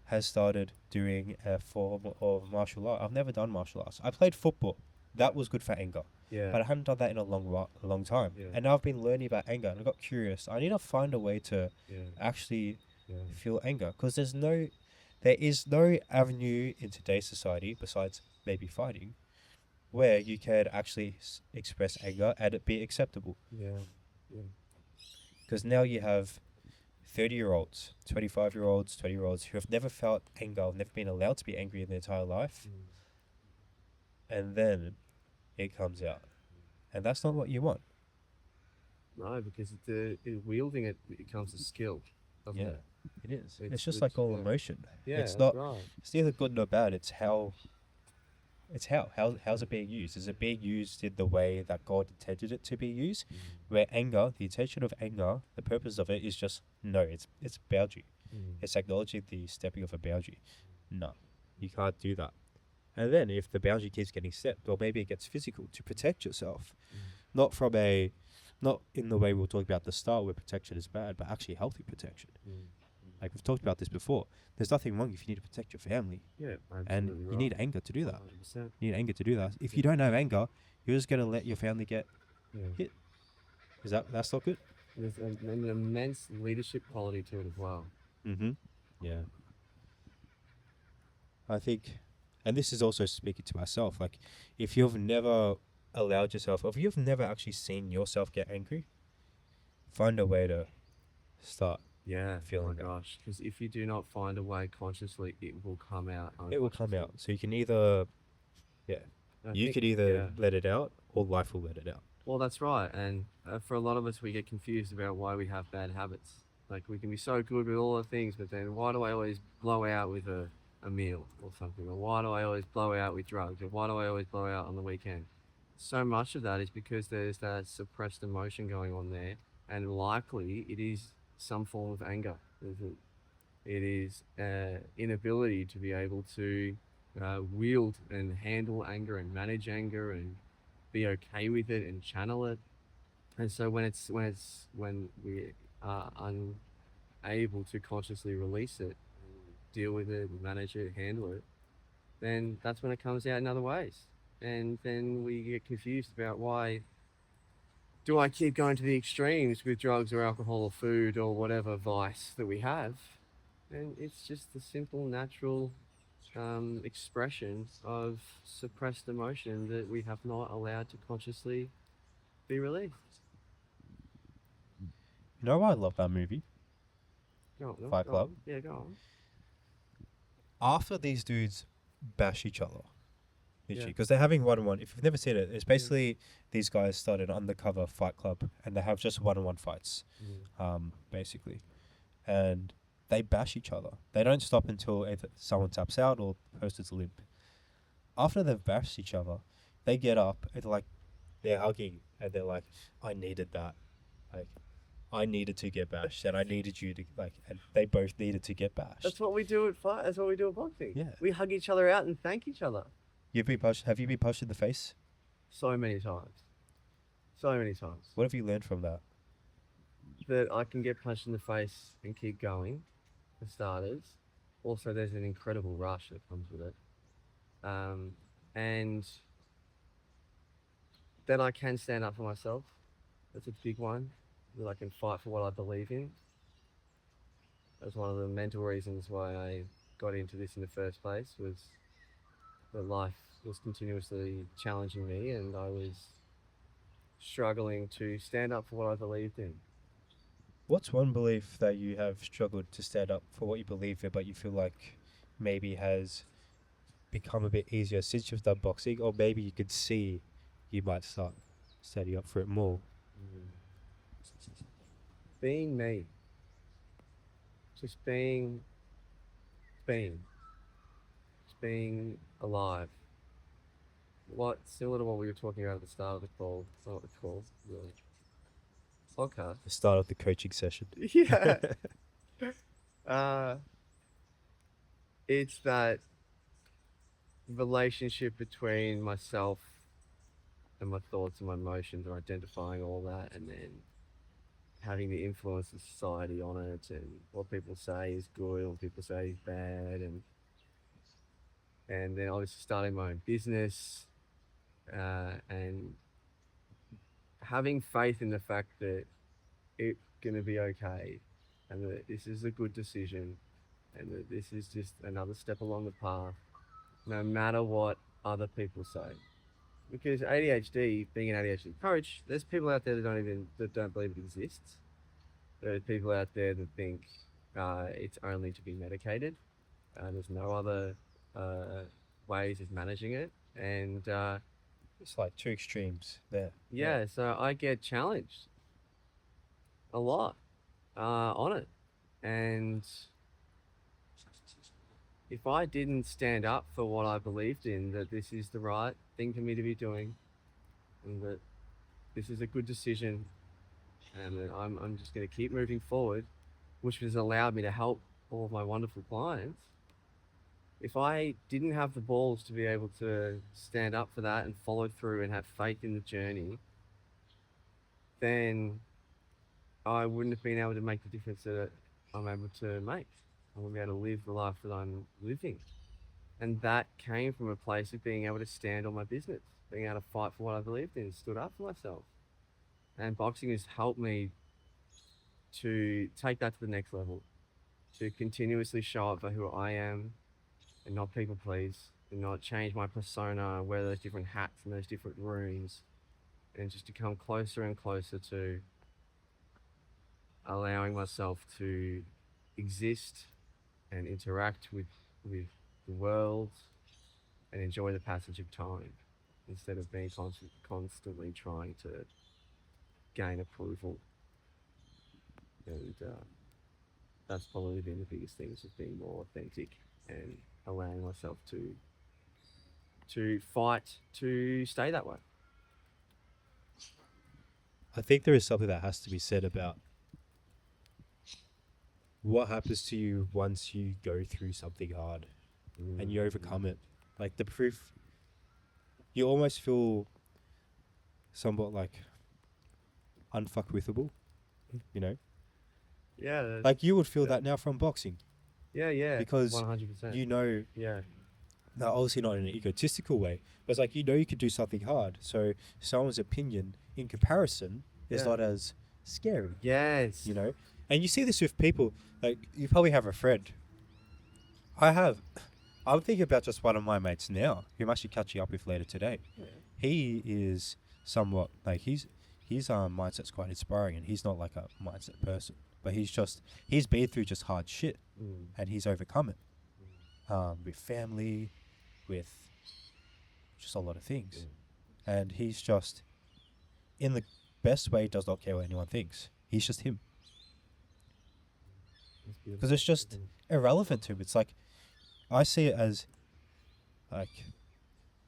has started doing a form of martial art. I've never done martial arts. I played football. That was good for anger.
Yeah.
But I hadn't done that in a long time.
Yeah.
And now I've been learning about anger, and I got curious. I need to find a way to actually feel anger, because there is no avenue in today's society besides maybe fighting where you can actually express anger and it be acceptable.
Yeah.
Because now you have 30-year-olds, 25-year-olds, 20-year-olds who have never felt anger, never been allowed to be angry in their entire life, and then it comes out, and that's not what you want.
No, because wielding it becomes a skill. Doesn't it?
It is.
It's
It's just like all emotion.
Yeah,
It's
that's
not.
right.
It's neither good nor bad. It's how It's how's it being used? Is it being used in the way that God intended it to be used? Where anger, the intention of anger, the purpose of it is just no. It's boundary. It's acknowledging the stepping of a boundary. No, you can't do that. And then if the boundary keeps getting stepped, or maybe it gets physical to protect yourself, not from not in the way we were talking about at the start where protection is bad, but actually healthy protection. Like we've talked about this before. There's nothing wrong if you need to protect your family.
Yeah,
And
absolutely
you need anger to do that.
100%.
You need anger to do that. If you don't have anger, you're just gonna let your family get
Yeah.
hit. That's not good?
There's an immense leadership quality to it as well.
Yeah. I think, and this is also speaking to myself, like if you've never allowed yourself, or if you've never actually seen yourself get angry, find a way to start.
Yeah,
Feeling
oh my
that.
gosh. Because if you do not find a way consciously, it will come out.
It will come out. So you can either, could either let it out, or life will let it out.
Well, that's right. And for a lot of us, we get confused about why we have bad habits. Like we can be so good with all the things, but then why do I always blow out with a meal or something? Or why do I always blow out with drugs? Or why do I always blow out on the weekend? So much of that is because there's that suppressed emotion going on there. And likely it is some form of anger. It is inability to be able to wield and handle anger and manage anger and be okay with it and channel it. And so when we are unable to consciously release it, deal with it, manage it, handle it, then that's when it comes out in other ways. And then we get confused about why do I keep going to the extremes with drugs or alcohol or food or whatever vice that we have? And it's just the simple, natural expression of suppressed emotion that we have not allowed to consciously be released.
You know why I love that movie?
Go on,
Fight
go
Club?
on. Yeah, go on.
After these dudes bash each other,
Yeah.
literally, because they're having one-on-one. If you've never seen it, it's basically these guys started an undercover fight club, and they have just one-on-one fights, basically, and they bash each other. They don't stop until either someone taps out or the person's limp. After they've bashed each other, they get up and they're hugging, and they're like, "I needed that, like, I needed to get bashed, and I needed you to and they both needed to get bashed."
That's what we do at fight. That's what we do at boxing.
Yeah.
We hug each other out and thank each other.
You've been punched. Have you been punched in the face?
So many times. So many times.
What have you learned from that?
That I can get punched in the face and keep going, for starters. Also, there's an incredible rush that comes with it. And then I can stand up for myself. That's a big one. That I can fight for what I believe in. That's one of the mental reasons why I got into this in the first place, was that life was continuously challenging me and I was struggling to stand up for what I believed in.
What's one belief that you have struggled to stand up for what you believe in, but you feel like maybe has become a bit easier since you've done boxing, or maybe you could see you might start standing up for it more?
Being me. Just being. Just being alive. Similar to what we were talking about at the start of the call. It's not what it's called, really. Podcast.
The start of the coaching session.
Yeah. It's that relationship between myself and my thoughts and my emotions, or identifying all that, and then having the influence of society on it, and what people say is good, what people say is bad, and then obviously starting my own business, and having faith in the fact that it's going to be okay, and that this is a good decision, and that this is just another step along the path, no matter what other people say. Because ADHD, being an ADHD coach, there's people out there that don't believe it exists. There are people out there that think it's only to be medicated. There's no other ways of managing it, and
It's like two extremes there.
yeah, so I get challenged a lot on it, and if I didn't stand up for what I believed in, that this is the right thing for me to be doing, and that this is a good decision, and that I'm just going to keep moving forward, which has allowed me to help all of my wonderful clients. If I didn't have the balls to be able to stand up for that and follow through and have faith in the journey, then I wouldn't have been able to make the difference that I'm able to make. I wouldn't be able to live the life that I'm living. And that came from a place of being able to stand on my business, being able to fight for what I believed in, stood up for myself. And boxing has helped me to take that to the next level, to continuously show up for who I am and not people please, and not change my persona, wear those different hats in those different rooms, and just to come closer and closer to allowing myself to exist and interact with the world and enjoy the passage of time instead of being constantly trying to gain approval. And that's probably been the biggest thing, is just being more authentic and allowing myself to fight to stay that way.
I think there is something that has to be said about what happens to you once you go through something hard and you overcome it. Like the proof, you almost feel somewhat like unfuckwithable, you know?
Yeah.
Like you would feel that now from boxing.
Yeah.
Because
100%.
you know,
Yeah.
now obviously not in an egotistical way, but it's like you know you could do something hard. So someone's opinion in comparison is not as scary.
Yes.
You know? And you see this with people, like you probably have a friend. I'm thinking about just one of my mates now, who I'm actually catching up with later today.
Yeah.
He is somewhat like his mindset's quite inspiring, and he's not like a mindset person, but he's been through just hard shit, and he's overcome it. With family, with just a lot of things, and he's just in the best way does not care what anyone thinks. He's just him, because it's just irrelevant to him. It's like I see it as like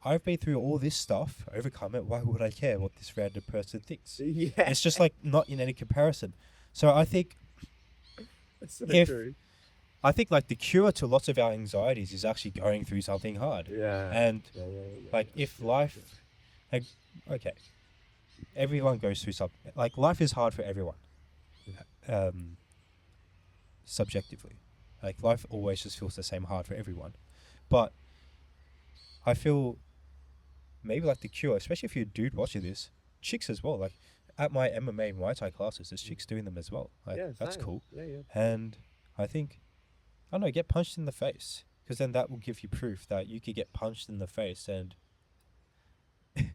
I've been through all this stuff, overcome it. Why would I care what this random person thinks?
Yeah.
It's just like not in any comparison. So I think
That's so true.
I think like the cure to lots of our anxieties is actually going through something hard.
Yeah.
And
Yeah.
like if life, like, okay, everyone goes through something. Like life is hard for everyone, subjectively. Like life always just feels the same hard for everyone. But I feel maybe like the cure, especially if you're a dude watching this, chicks as well. Like at my MMA and Muay Thai classes, there's chicks doing them as well. Like that's
same.
cool.
Yeah.
And I think, I don't know, get punched in the face, because then that will give you proof that you could get punched in the face and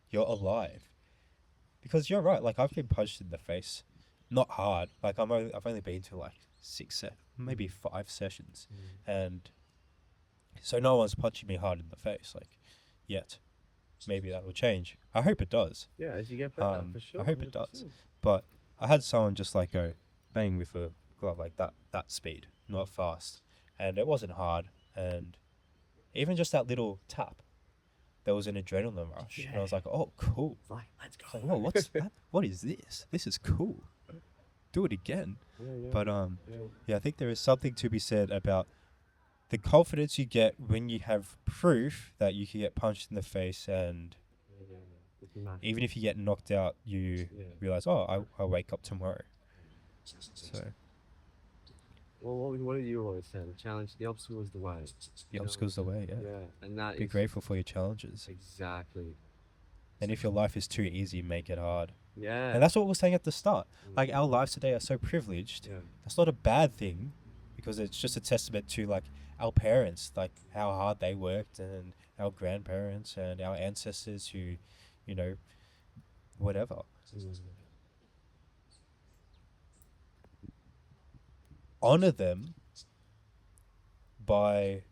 you're alive. Because you're right, like I've been punched in the face, not hard. Like I've only been to like 5 sessions, and so no one's punching me hard in the face like yet. Maybe that will change. I hope it does.
Yeah, as you get better, for sure.
I hope it
100%.
does. But I had someone just like go bang with a glove like that speed, not fast, and it wasn't hard. And even just that little tap, there was an adrenaline rush, and I was like, "Oh, cool!"
It's like, let's go.
It's like, "Whoa, what's that? What is this? This is cool. Do it again."
Yeah.
But yeah, I think there is something to be said about the confidence you get when you have proof that you can get punched in the face, and even if you get knocked out, you realize, oh, I'll wake up tomorrow. So
Well, what do you always say? The challenge, the obstacle is the way.
the obstacle's the way.
Yeah, and that
Be
is
grateful for your challenges,
exactly.
and if your life is too easy, make it hard.
Yeah,
And that's what we were saying at the start. Like our lives today are so privileged.
Yeah.
That's not a bad thing, because it's just a testament to like our parents, like how hard they worked, and our grandparents and our ancestors who, you know, whatever. Honor them by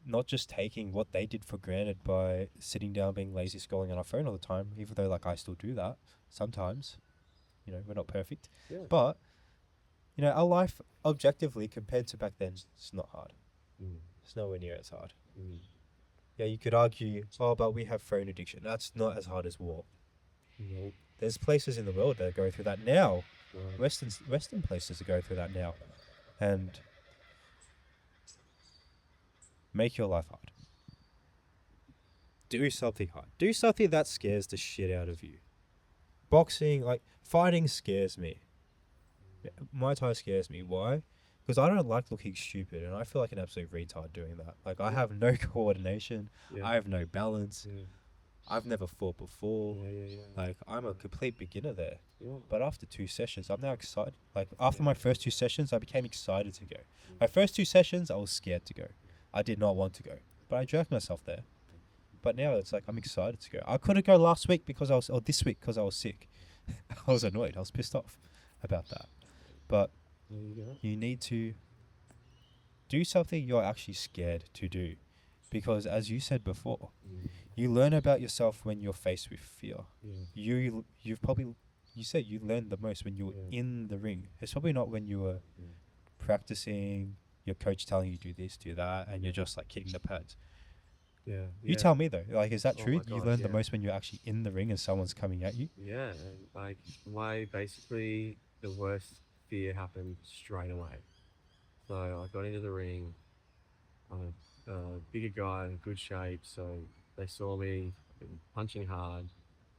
not just taking what they did for granted by sitting down being lazy scrolling on our phone all the time, even though like I still do that sometimes. You know, we're not perfect.
Yeah.
But you know, our life objectively compared to back then, it's not hard. It's nowhere near as hard.
Mm.
Yeah, you could argue, oh, but we have phone addiction. That's not as hard as war.
Nope.
There's places in the world that are going through that now.
Right.
Western places are going through that now, and make your life hard. Do something hard. Do something that scares the shit out of you. Boxing, like fighting, scares me. Muay Thai scares me. Why? Because I don't like looking stupid, and I feel like an absolute retard doing that. Like I have no coordination.
Yeah.
I have no balance.
Yeah.
I've never fought before.
Yeah.
Like I'm a complete beginner there.
Yeah.
But after 2 sessions, I'm now excited. Like after my first 2 sessions, I became excited to go.
Mm.
My first 2 sessions, I was scared to go. I did not want to go, but I dragged myself there. But now it's like I'm excited to go. I couldn't go last week or this week because I was sick. I was annoyed. I was pissed off about that. But
There you go.
you need to do something you're actually scared to do, because as you said before,
Mm.
you learn about yourself when you're faced with fear.
Yeah.
You said you learned the most when you were
Yeah.
in the ring. It's probably not when you were
Yeah.
practicing, your coach telling you do this, do that, and you're just like hitting the pads.
Yeah.
You tell me though, like, is that
Oh
true?
my
You
God,
learn the
yeah.
most when you're actually in the ring and someone's coming at you?
Yeah, and like basically the worst fear happened straight away. So I got into the ring. I'm a bigger guy in good shape, so they saw me punching hard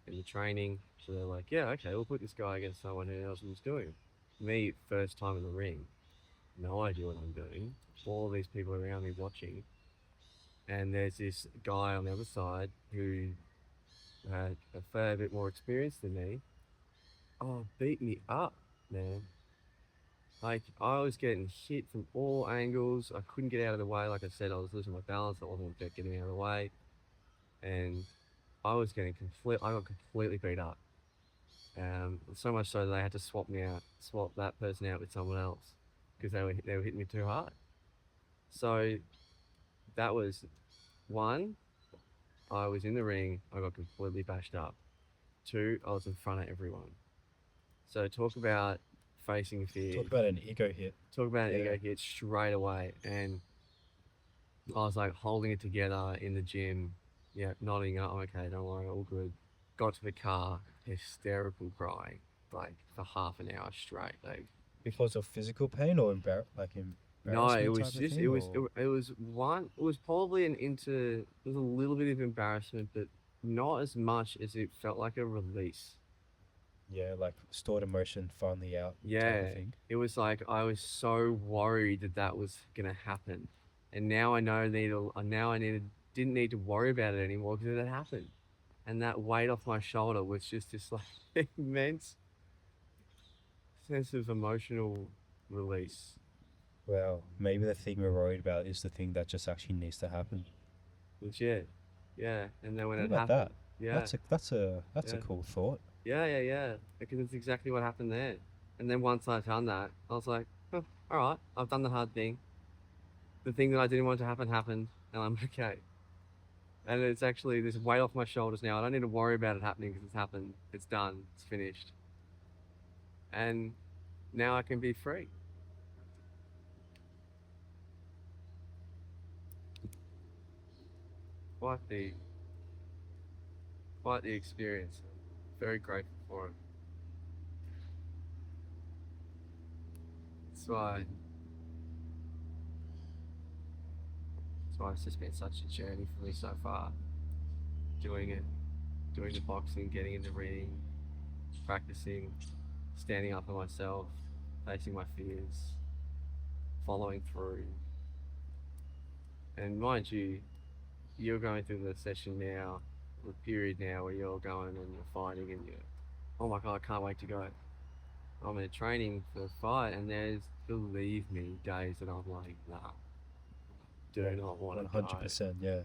in the training. So they're like, yeah, okay, we'll put this guy against someone who knows what he's doing. Me, first time in the ring, no idea what I'm doing. All of these people around me watching. And there's this guy on the other side who had a fair bit more experience than me. Oh, beat me up, man. Like, I was getting hit from all angles. I couldn't get out of the way. Like I said, I was losing my balance. I wasn't getting out of the way. And I got completely beat up. So much so that they had to swap that person out with someone else because they were hitting me too hard. So that was one. I was in the ring. I got completely bashed up. 2, I was in front of everyone. So talk about facing fear.
Talk about an ego hit.
Talk about an
Yeah.
ego hit straight away. And I was like holding it together in the gym. Yeah, nodding up. Okay, don't worry, all good. Got to the car, hysterical crying, like for half an hour straight. Like,
Because of physical pain or embarrassment?
no, it was
type of
just
thing, or-
it was probably there was a little bit of embarrassment, but not as much as it felt like a release.
Yeah, like stored emotion finally out. Type
Yeah,
of thing.
it was like I was so worried that was gonna happen, and now I know didn't need to worry about it anymore because it had happened, and that weight off my shoulder was just this like immense sense of emotional release.
Well, maybe the thing we're worried about is the thing that just actually needs to happen.
Legit, yeah. And then when
Think
it
about
happened,
that.
yeah,
That's a
Yeah.
cool thought.
yeah, because it's exactly what happened there. And then once I done that, I was like, oh, all right, I've done the hard thing. The thing that I didn't want to happen happened, and I'm okay. And it's actually this weight off my shoulders now. I don't need to worry about it happening because it's happened. It's done. It's finished. And now I can be free. Quite the experience. Very grateful for it. That's why it's just been such a journey for me so far. Doing the boxing, getting in the ring, practicing, standing up for myself, facing my fears, following through. And mind you, you're going through the session now, the period now where you're going and you're fighting and you're, oh my God, I can't wait to go. I'm in training for a fight, and there's, believe me, days that I'm like, nah, do not want to go.
100%, yeah.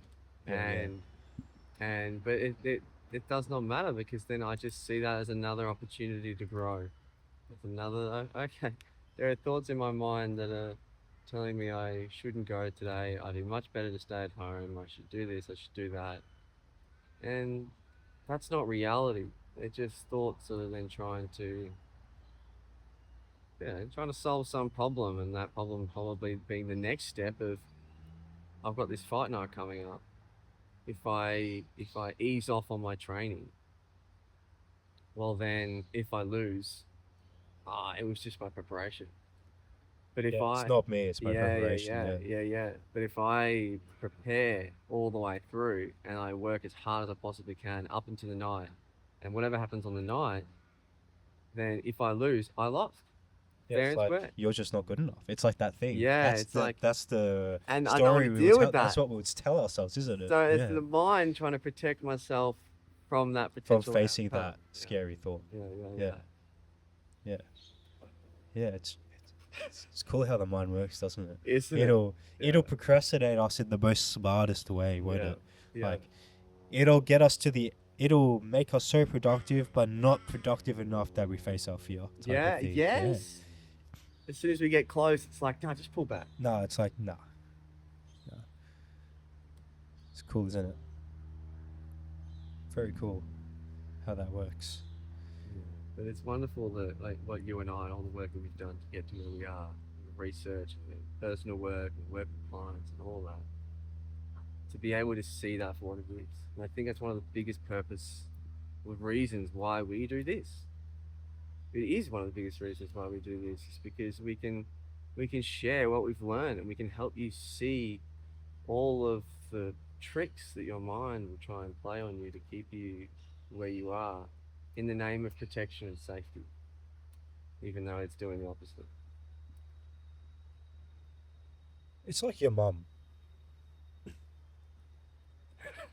But it does not matter because then I just see that as another opportunity to grow. It's another, okay, there are thoughts in my mind that are telling me I shouldn't go today. I'd be much better to stay at home. I should do this, I should do that. And that's not reality. They're just thoughts that are then trying to solve some problem, and that problem probably being the next step of I've got this fight night coming up. If I ease off on my training, well then if I lose, it was just my preparation. But if
Yeah, it's
I
not me. It's my
yeah, yeah,
preparation.
yeah,
Yeah.
yeah, yeah. But if I prepare all the way through and I work as hard as I possibly can up into the night, and whatever happens on the night, then if I lose, I lost.
Yeah,
Fair
it's
and
like
square.
you're just not good enough. It's like that thing.
Yeah, it's like,
That's the
and I don't want
story
to
we would
deal
tell.
with
That's
that.
what we would tell ourselves, isn't it?
So it's
Yeah.
the mind trying to protect myself from that
From
potential
facing
outcome.
that scary thought.
Yeah, yeah,
Yeah. Yeah. Yeah. It's cool how the mind works, doesn't it?
Isn't
It'll
it?
it'll procrastinate us in the most smartest way, won't
Yeah,
it?
yeah.
Like it'll get us to the. It'll make us so productive, but not productive enough that we face our fear. Type
Yeah,
of thing.
yes. As soon as we get close, it's like, no, just pull back.
No, it's like nah. It's cool, isn't it? Very cool how that works.
Yeah. But it's wonderful that, like, what you and I, all the work that we've done to get to where we are, the research, and personal work, and work with clients, and all that, to be able to see that for what it is. And I think that's one of the biggest reasons why we do this. It is one of the biggest reasons why we do this, is because we can share what we've learned, and we can help you see all of the tricks that your mind will try and play on you to keep you where you are in the name of protection and safety, even though it's doing the opposite.
It's like your mum.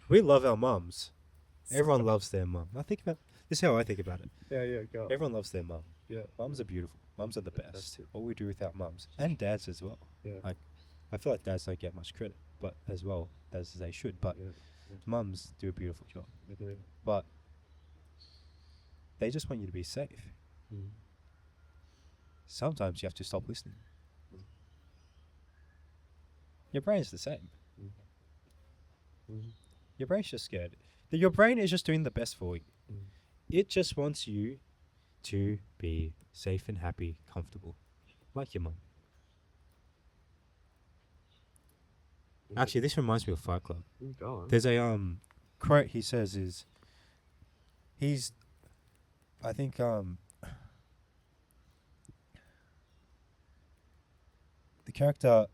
We love our mums. Everyone loves their mum. This is how I think about it.
Yeah, go.
Everyone loves their mum.
Yeah.
Mums are beautiful. Mums are the best.
Fantastic.
What we do without mums and dads as well.
Yeah.
Like, I feel like dads don't get much credit, but as well as they should. But mums do a beautiful job.
They do.
But they just want you to be safe.
Mm.
Sometimes you have to stop listening. Your brain's the same.
Mm.
Your brain's just scared. Your brain is just doing the best for you.
Mm.
It just wants you to be safe and happy, comfortable, like your mum. Actually, this reminds me of Fight Club.
Go on.
There's a quote he says is I think the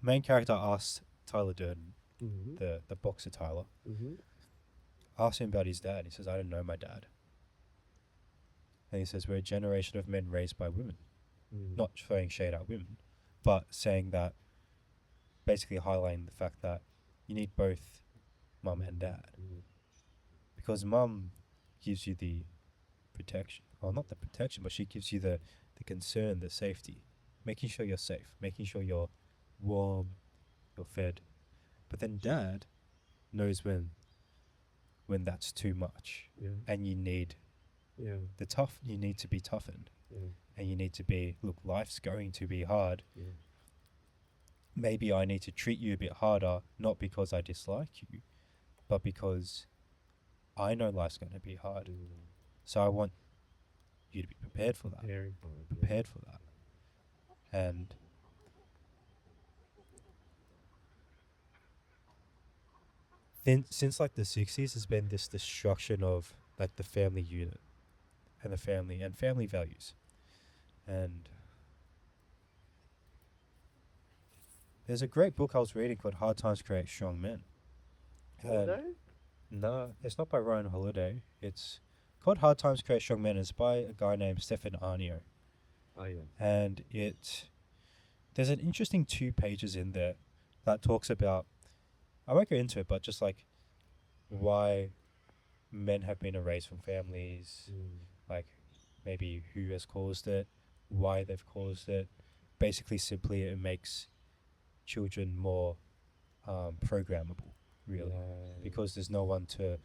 main character asks Tyler Durden,
Mm-hmm.
the boxer Tyler,
Mm-hmm.
asks him about his dad. He says, I don't know my dad. And he says, we're a generation of men raised by women.
Mm.
Not throwing shade at women, but saying that, basically highlighting the fact that you need both mum and dad.
Mm.
Because mum gives you the protection. Well, not the protection, but she gives you the concern, the safety. Making sure you're safe, making sure you're warm, you're fed. But then dad knows when that's too much.
Yeah.
And you need you need to be toughened.
Yeah.
And you need to be, look, life's going to be hard.
Yeah.
Maybe I need to treat you a bit harder, not because I dislike you, but because I know life's going to be hard.
Mm.
So I want you to be prepared for that.
Preparing for it.
Prepared for that. And then since like the 60s, there's been this destruction of like the family unit and the family values. And there's a great book I was reading called Hard Times Create Strong Men.
Holiday?
No, it's not by Ryan Holiday. It's called Hard Times Create Strong Men. It's by a guy named Stefan Arnio.
Oh yeah.
And there's an interesting 2 pages in there that talks about, I won't go into it, but just like why men have been erased from families, like maybe who has caused it, why they've caused it. Basically, simply it makes children more programmable, really, because there's no one to,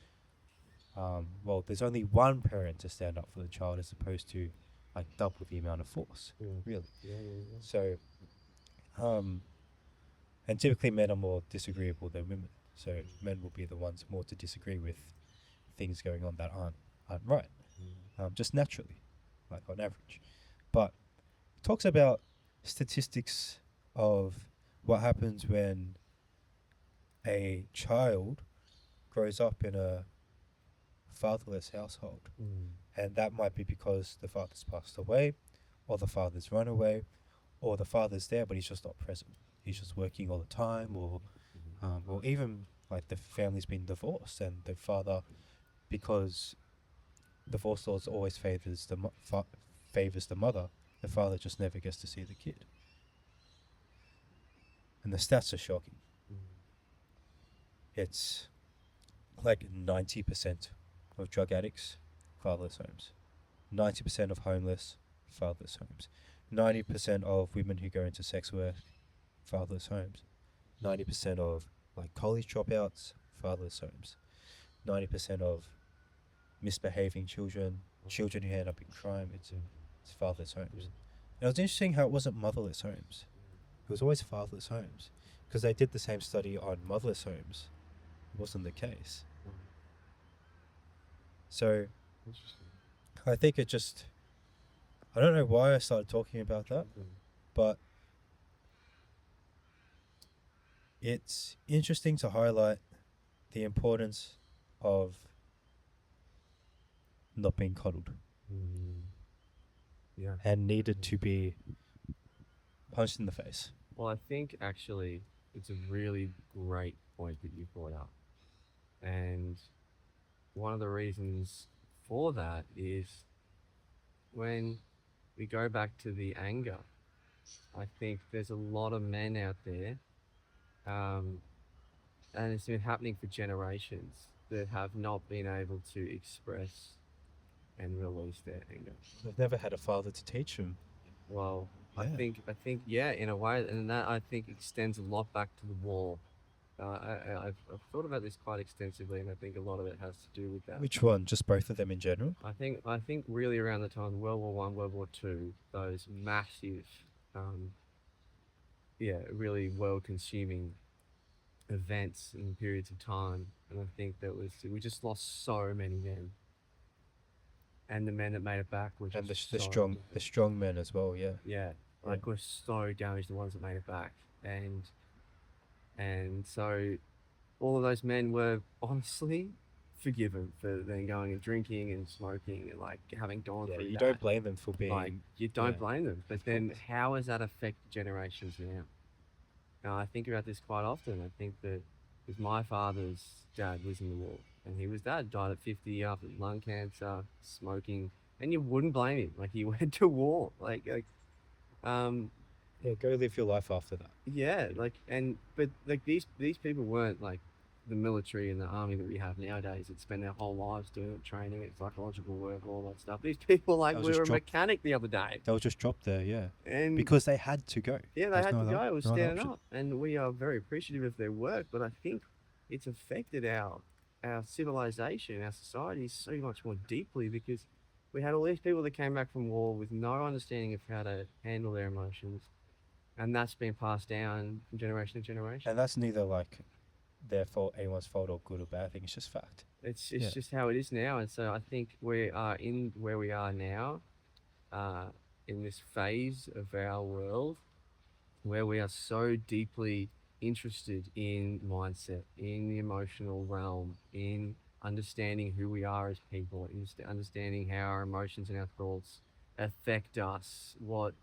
there's only one parent to stand up for the child as opposed to like double the amount of force, really.
Yeah.
So, and typically men are more disagreeable than women. So men will be the ones more to disagree with things going on that aren't right, just naturally, like on average. But it talks about statistics of what happens when a child grows up in a fatherless household, and that might be because the father's passed away, or the father's run away, or the father's there but he's just not present. He's just working all the time, or even like the family's been divorced, and the father, because divorce laws always favors the mother, the father just never gets to see the kid. And the stats are shocking. It's like 90% of drug addicts, fatherless homes. 90% of homeless, fatherless homes. 90% of women who go into sex work, fatherless homes. 90% of like college dropouts, fatherless homes. 90% of misbehaving children, children who end up in crime, it's fatherless homes. And it was interesting how it wasn't motherless homes. It was always fatherless homes, because they did the same study on motherless homes. It wasn't the case. So I think it just, I don't know why I started talking about that, but it's interesting to highlight the importance of not being coddled
Yeah.
and needed to be punched in the face.
Well, I think actually it's a really great point that you brought up. And one of the reasons for that is when we go back to the anger, I think there's a lot of men out there, and it's been happening for generations, that have not been able to express and release their anger.
They've never had a father to teach them.
Well,
Yeah.
I think, yeah, in a way, and that I think extends a lot back to the war. I've thought about this quite extensively, and I think a lot of it has to do with that.
Which one? Just both of them in general?
I think really around the time of World War One, World War Two, those massive, really world-consuming events in periods of time, and I think we just lost so many men, and the men that made it back were
And
just
the
so
strong men as well, yeah.
yeah, like we're so damaged, the ones that made it back, and so all of those men were honestly forgiven for then going and drinking and smoking and like having gone through
You
that.
don't blame them for being...
Like, you don't blame them, but then how has that affected generations now? Now, I think about this quite often. I think that because my father's dad was in the war, and he was died at 50 after lung cancer, smoking, and you wouldn't blame him. Like, he went to war,
go live your life after that.
yeah, but these people weren't like the military and the army that we have nowadays that spend their whole lives doing it, training it, psychological work, all that stuff. These people, like, we were a mechanic the other day.
They were just dropped there, yeah.
And
because they had to go.
Yeah, they had to go. It was standing up. And we are very appreciative of their work, but I think it's affected our civilization, our society so much more deeply, because we had all these people that came back from war with no understanding of how to handle their emotions. And that's been passed down from generation to generation.
And that's neither like their fault, anyone's fault, or good or bad. I think it's just fact.
It's just how it is now. And so I think we are in where we are now, in this phase of our world where we are so deeply interested in mindset, in the emotional realm, in understanding who we are as people, understanding how our emotions and our thoughts affect us, what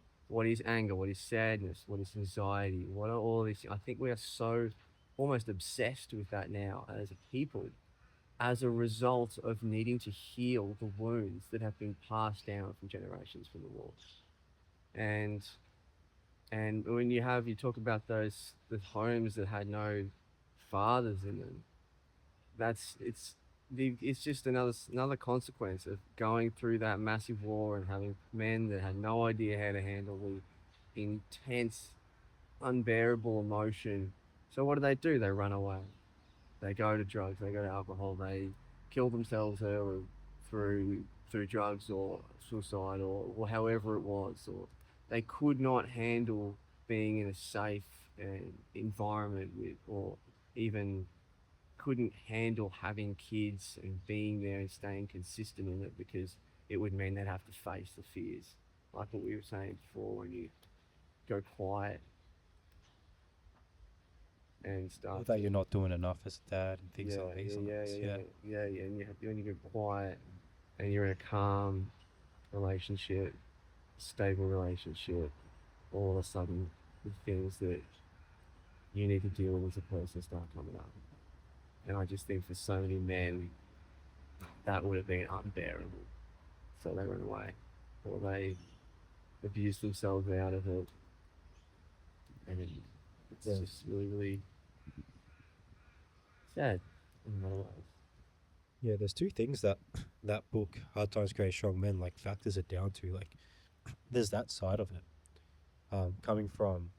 is anger, what is sadness, what is anxiety, what are all these things. I think we are so almost obsessed with that now as a people, as a result of needing to heal the wounds that have been passed down from generations from the war. And when you talk about the homes that had no fathers in them, it's just another consequence of going through that massive war and having men that had no idea how to handle the intense, unbearable emotion. So what do? They run away. They go to drugs. They go to alcohol. They kill themselves early through drugs or suicide or however it was. Or they could not handle being in a safe environment or even couldn't handle having kids and being there and staying consistent in it, because it would mean they'd have to face the fears, like what we were saying before, when you go quiet. and stuff.
Or that you're not doing enough as a dad and things
yeah,
like these.
yeah, and when you get quiet and you're in a calm relationship, stable relationship, all of a sudden the things that you need to deal with as a person start coming up. And I just think for so many men, that would have been unbearable. So they run away, or they abuse themselves out of it. And it's just really, really sad in a lot of ways.
Yeah, there's two things that that book, Hard Times Create Strong Men, like factors it down to. Like, there's that side of it, coming from,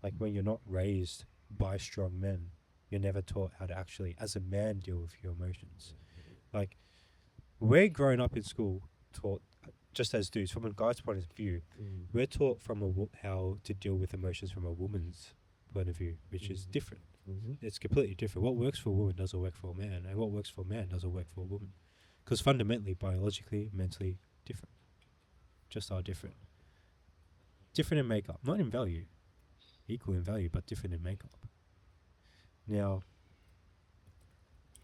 like, when you're not raised by strong men, you're never taught how to actually, as a man, deal with your emotions. Like, we're growing up in school taught, just as dudes, from a guy's point of view, we're taught from how to deal with emotions from a woman's point of view, which is different. It's completely different. What works for a woman doesn't work for a man, and what works for a man doesn't work for a woman, because fundamentally, biologically, mentally, different. Just are different. Different in makeup, not in value. Equal in value, but different in makeup. Now,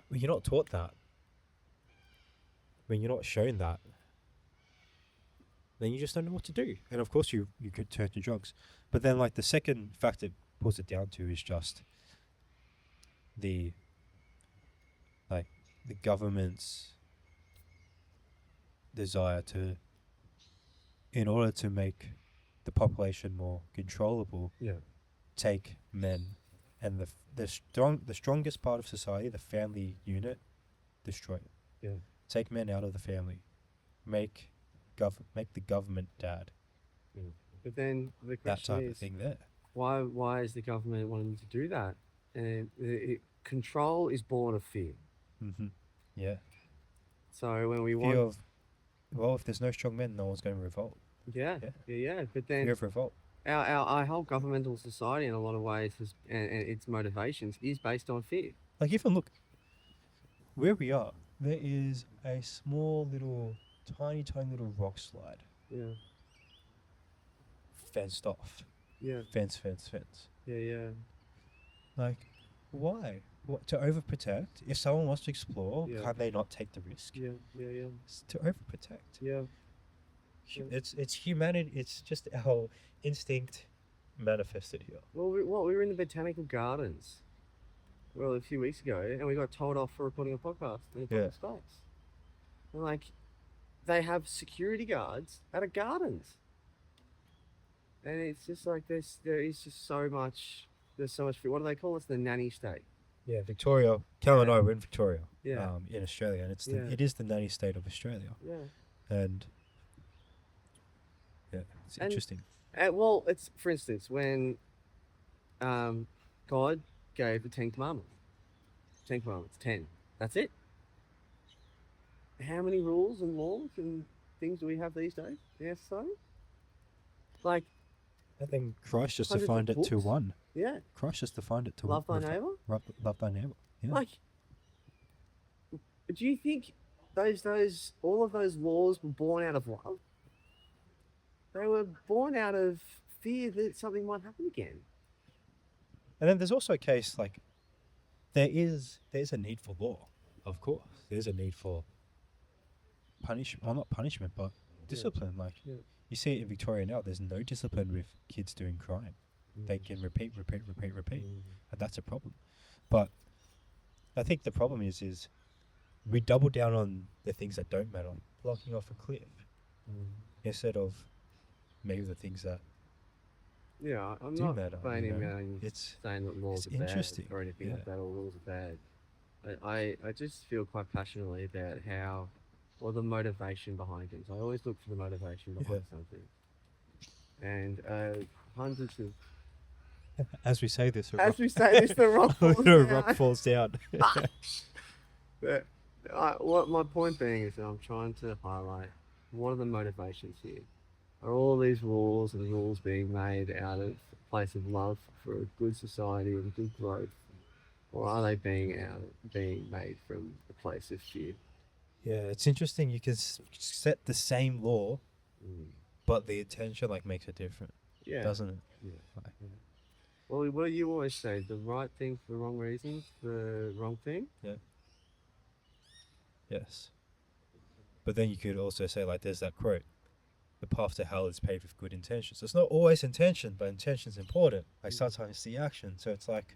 when you're not taught that, when you're not shown that, then you just don't know what to do. And of course you could turn to drugs. But then, like, the second factor pulls it down to is just the government's desire to, in order to make the population more controllable, take men and the strongest part of society, the family unit, destroy it.
Yeah.
Take men out of the family, make the government dad.
But then the
That
question
type
is,
of thing there.
why is the government wanting to do that? And control is born of fear.
Yeah.
So when we
Fear
want,
of, well, if there's no strong men, no one's going to revolt.
yeah. But then
Fear of revolt.
our whole governmental society, in a lot of ways, and its motivations is based on fear.
Like, even look where we are, there is a small little, tiny little rock slide.
Yeah.
Fenced off.
Yeah.
Fence.
Yeah.
Like, why? What, to overprotect? If someone wants to explore, can't they not take the risk?
Yeah.
It's to overprotect.
Yeah.
It's humanity. It's just our instinct manifested here.
Well, we were in the botanical gardens, well, a few weeks ago, and we got told off for recording a podcast in a public space. And, like, they have security guards at a gardens, and it's just like there is just so much. There's so much. What do they call it? The nanny state.
Yeah, Victoria. Calum and I were in Victoria.
Yeah.
In Australia, and it is the nanny state of Australia.
Yeah.
And it's interesting.
Well, it's, for instance, when God gave the 10 Commandments. 10. That's it. How many rules and laws and things do we have these days? Yes, so? Like,
I think Christ just
hundreds
defined
of
it to
books.
one.
Yeah.
Christ just defined it to
Love
one.
thy neighbor?
Love thy neighbor. Yeah.
Like, do you think all of those laws were born out of love? They were born out of fear that something might happen again.
And then there's also a case, like, there's a need for law, of course. There's a need for punishment. Well, not punishment, but discipline. Like, you see it in Victoria now. There's no discipline with kids doing crime. They can repeat, and that's a problem. But I think the problem is we double down on the things that don't matter, blocking off a cliff, instead of maybe the things that
I'm
do
not
matter.
It's saying that laws
it's
are bad
interesting.
or anything like that, or rules are bad. I just feel quite passionately about the motivation behind things. I always look for the motivation behind something. And hundreds of...
As we say this,
the rock falls down.
rock falls down.
But what my point being is that I'm trying to highlight, what are the motivations here? Are all these rules being made out of a place of love for a good society and good growth? Or are they being made from a place of fear?
Yeah, it's interesting. You can set the same law, but the intention, like, makes it different, doesn't it?
Yeah. Well, what do you always say? The right thing for the wrong reasons, the wrong thing?
Yes. But then you could also say, like, there's that quote: "The path to hell is paved with good intentions." It's not always intention, but intention's important. Like sometimes it's the action. So it's like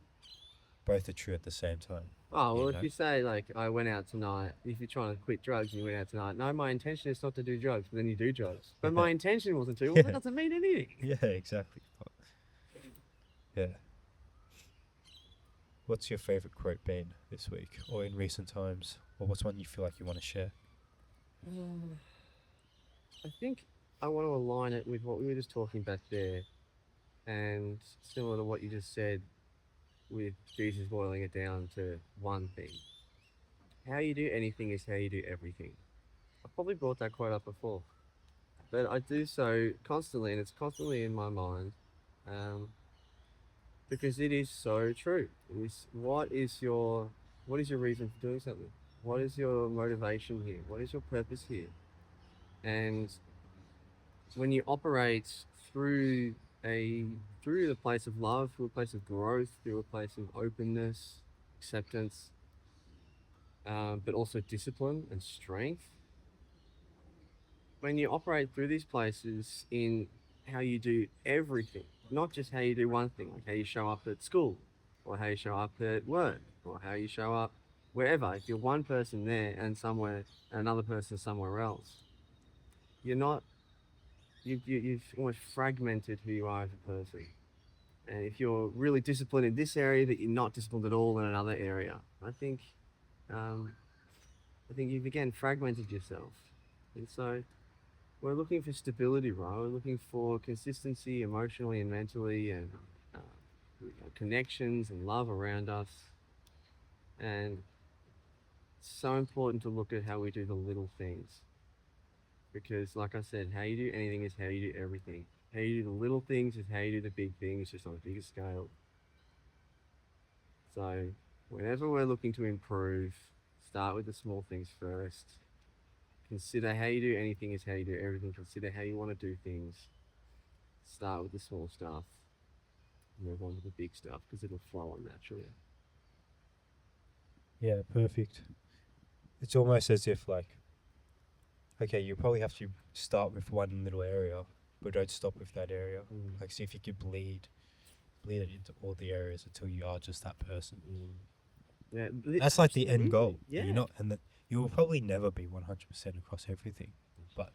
both are true at the same time.
Oh, well,
You
if
know?
you say, like, I went out tonight, if you're trying to quit drugs and you went out tonight, no, my intention is not to do drugs, but then you do drugs. But my intention wasn't to, well, that doesn't mean anything.
Yeah, exactly. Yeah. What's your favorite quote been this week or in recent times? Or what's one you feel like you want to share?
I think I want to align it with what we were just talking back there, and similar to what you just said with Jesus boiling it down to one thing. How you do anything is how you do everything. I've probably brought that quote up before, but I do so constantly, and it's constantly in my mind, um, because it is so true. What is your reason for doing something? What is your motivation here? What is your purpose here? And when you operate through a through the place of love, through a place of growth, through a place of openness, acceptance, but also discipline and strength. When you operate through these places in how you do everything, not just how you do one thing, like how you show up at school, or how you show up at work, or how you show up wherever. If you're one person there and another person somewhere else, you're not you've almost fragmented who you are as a person. And if you're really disciplined in this area, that you're not disciplined at all in another area, um, I think you've again fragmented yourself. And so we're looking for stability, right? We're looking for consistency emotionally and mentally, and connections and love around us. And it's so important to look at how we do the little things. Because, like I said, how you do anything is how you do everything. How you do the little things is how you do the big things, just on a bigger scale. So, whenever we're looking to improve, start with the small things first. Consider how you do anything is how you do everything. Consider how you want to do things. Start with the small stuff. Move on to the big stuff because it'll flow on naturally.
Yeah, perfect. It's almost as if, like, okay, you probably have to start with one little area, but don't stop with that area. Like, see if you could bleed it into all the areas until you are just that person.
Yeah,
That's like the end goal.
Yeah.
You're not, and that you will probably never be 100% across everything, but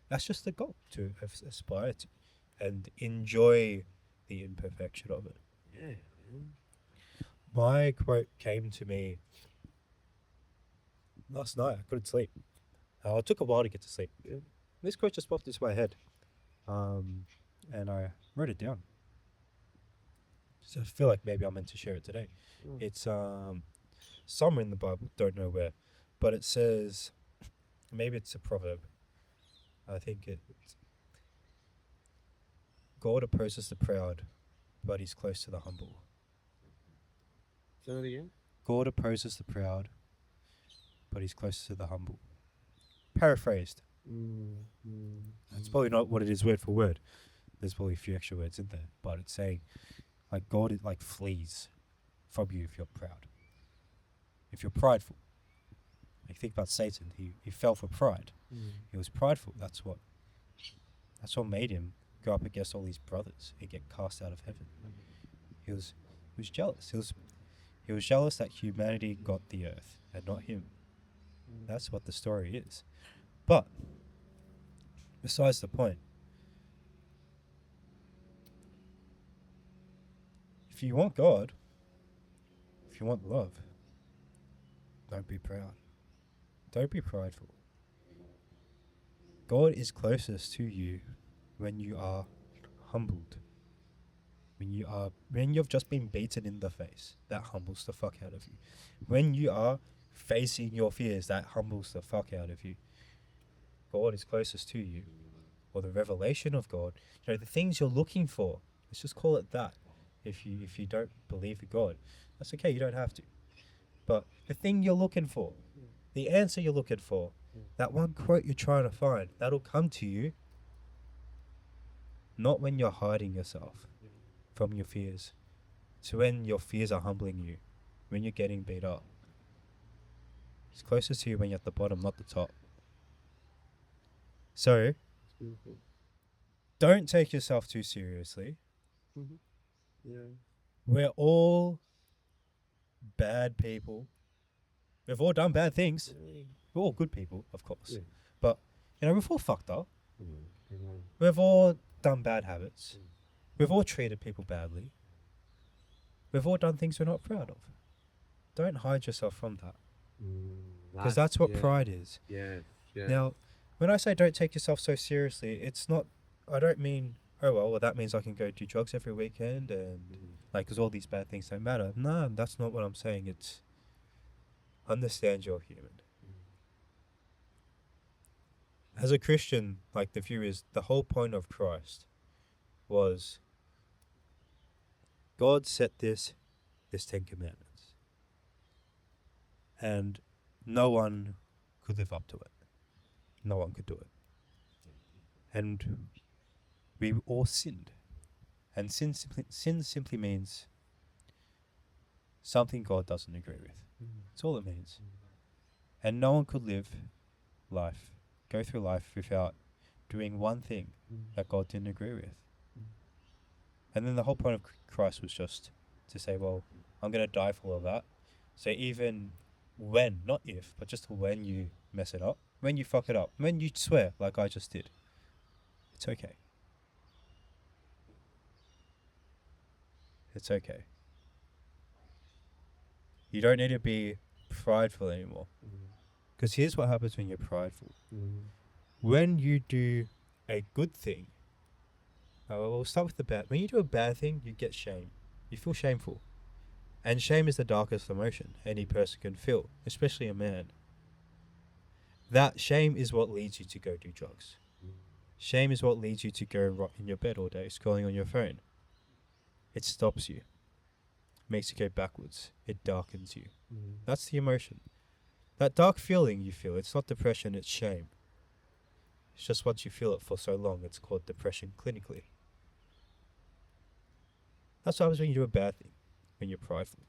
that's just the goal to aspire to, and enjoy the imperfection of it.
Yeah.
My quote came to me last night. I couldn't sleep. It took a while to get to sleep.
Yeah.
This quote just popped into my head, and I wrote it down. So I feel like maybe I'm meant to share it today. It's somewhere in the Bible, don't know where, but it says, maybe it's a proverb. I think it's, God opposes the proud, but he's close to the humble.
Say that again.
God opposes the proud, but he's close to the humble. Paraphrased. That's probably not what it is word for word. There's probably a few extra words in there, but it's saying, like, God is like flees from you if you're proud. If you're prideful. Like, think about Satan. He fell for pride. He was prideful. That's what made him go up against all his brothers and get cast out of heaven. He was jealous. He was jealous that humanity got the earth and not him. That's what the story is. But besides the point, if you want God, if you want love, don't be proud. Don't be prideful. God is closest to you when you are humbled. When you've just been beaten in the face, that humbles the fuck out of you. When you are facing your fears, that humbles the fuck out of you. God is closest to you, or the revelation of God. You know, the things you're looking for. Let's just call it that. If you don't believe in God, that's okay. You don't have to. But the thing you're looking for, the answer you're looking for, that one quote you're trying to find, that'll come to you. Not when you're hiding yourself from your fears, to when your fears are humbling you, when you're getting beat up. He's closest to you when you're at the bottom, not the top. So,
It's beautiful.
don't take yourself too seriously.
Yeah.
We're all bad people. We've all done bad things. We're all good people, of course.
Yeah.
But, we've all fucked up.
Amen.
We've all done bad habits.
Mm.
We've all treated people badly. We've all done things we're not proud of. Don't hide yourself from that. Because that's what pride is.
Yeah.
Now, when I say don't take yourself so seriously, it's not, I don't mean, oh, well, that means I can go do drugs every weekend and, because all these bad things don't matter. No, that's not what I'm saying. It's understand you're human. As a Christian, the view is, the whole point of Christ was God set this 10 Commandments. And no one could live up to it. No one could do it. And we all sinned. And sin simply means something God doesn't agree with. That's all it means. And no one could go through life without doing one thing that God didn't agree with. And then the whole point of Christ was just to say, well, I'm going to die for all of that. So even when, not if, but just when you mess it up, when you fuck it up, when you swear like I just did, it's okay. It's okay. You don't need to be prideful anymore. Because here's what happens when you're prideful. When you do a good thing, we'll start with the bad. When you do a bad thing, you get shame. You feel shameful. And shame is the darkest emotion any person can feel, especially a man. That shame is what leads you to go do drugs. Shame is what leads you to go rot in your bed all day, scrolling on your phone. It stops you. Makes you go backwards. It darkens you. That's the emotion. That dark feeling you feel, it's not depression, it's shame. It's just once you feel it for so long, it's called depression clinically. That's what happens when you do a bad thing, when you're prideful.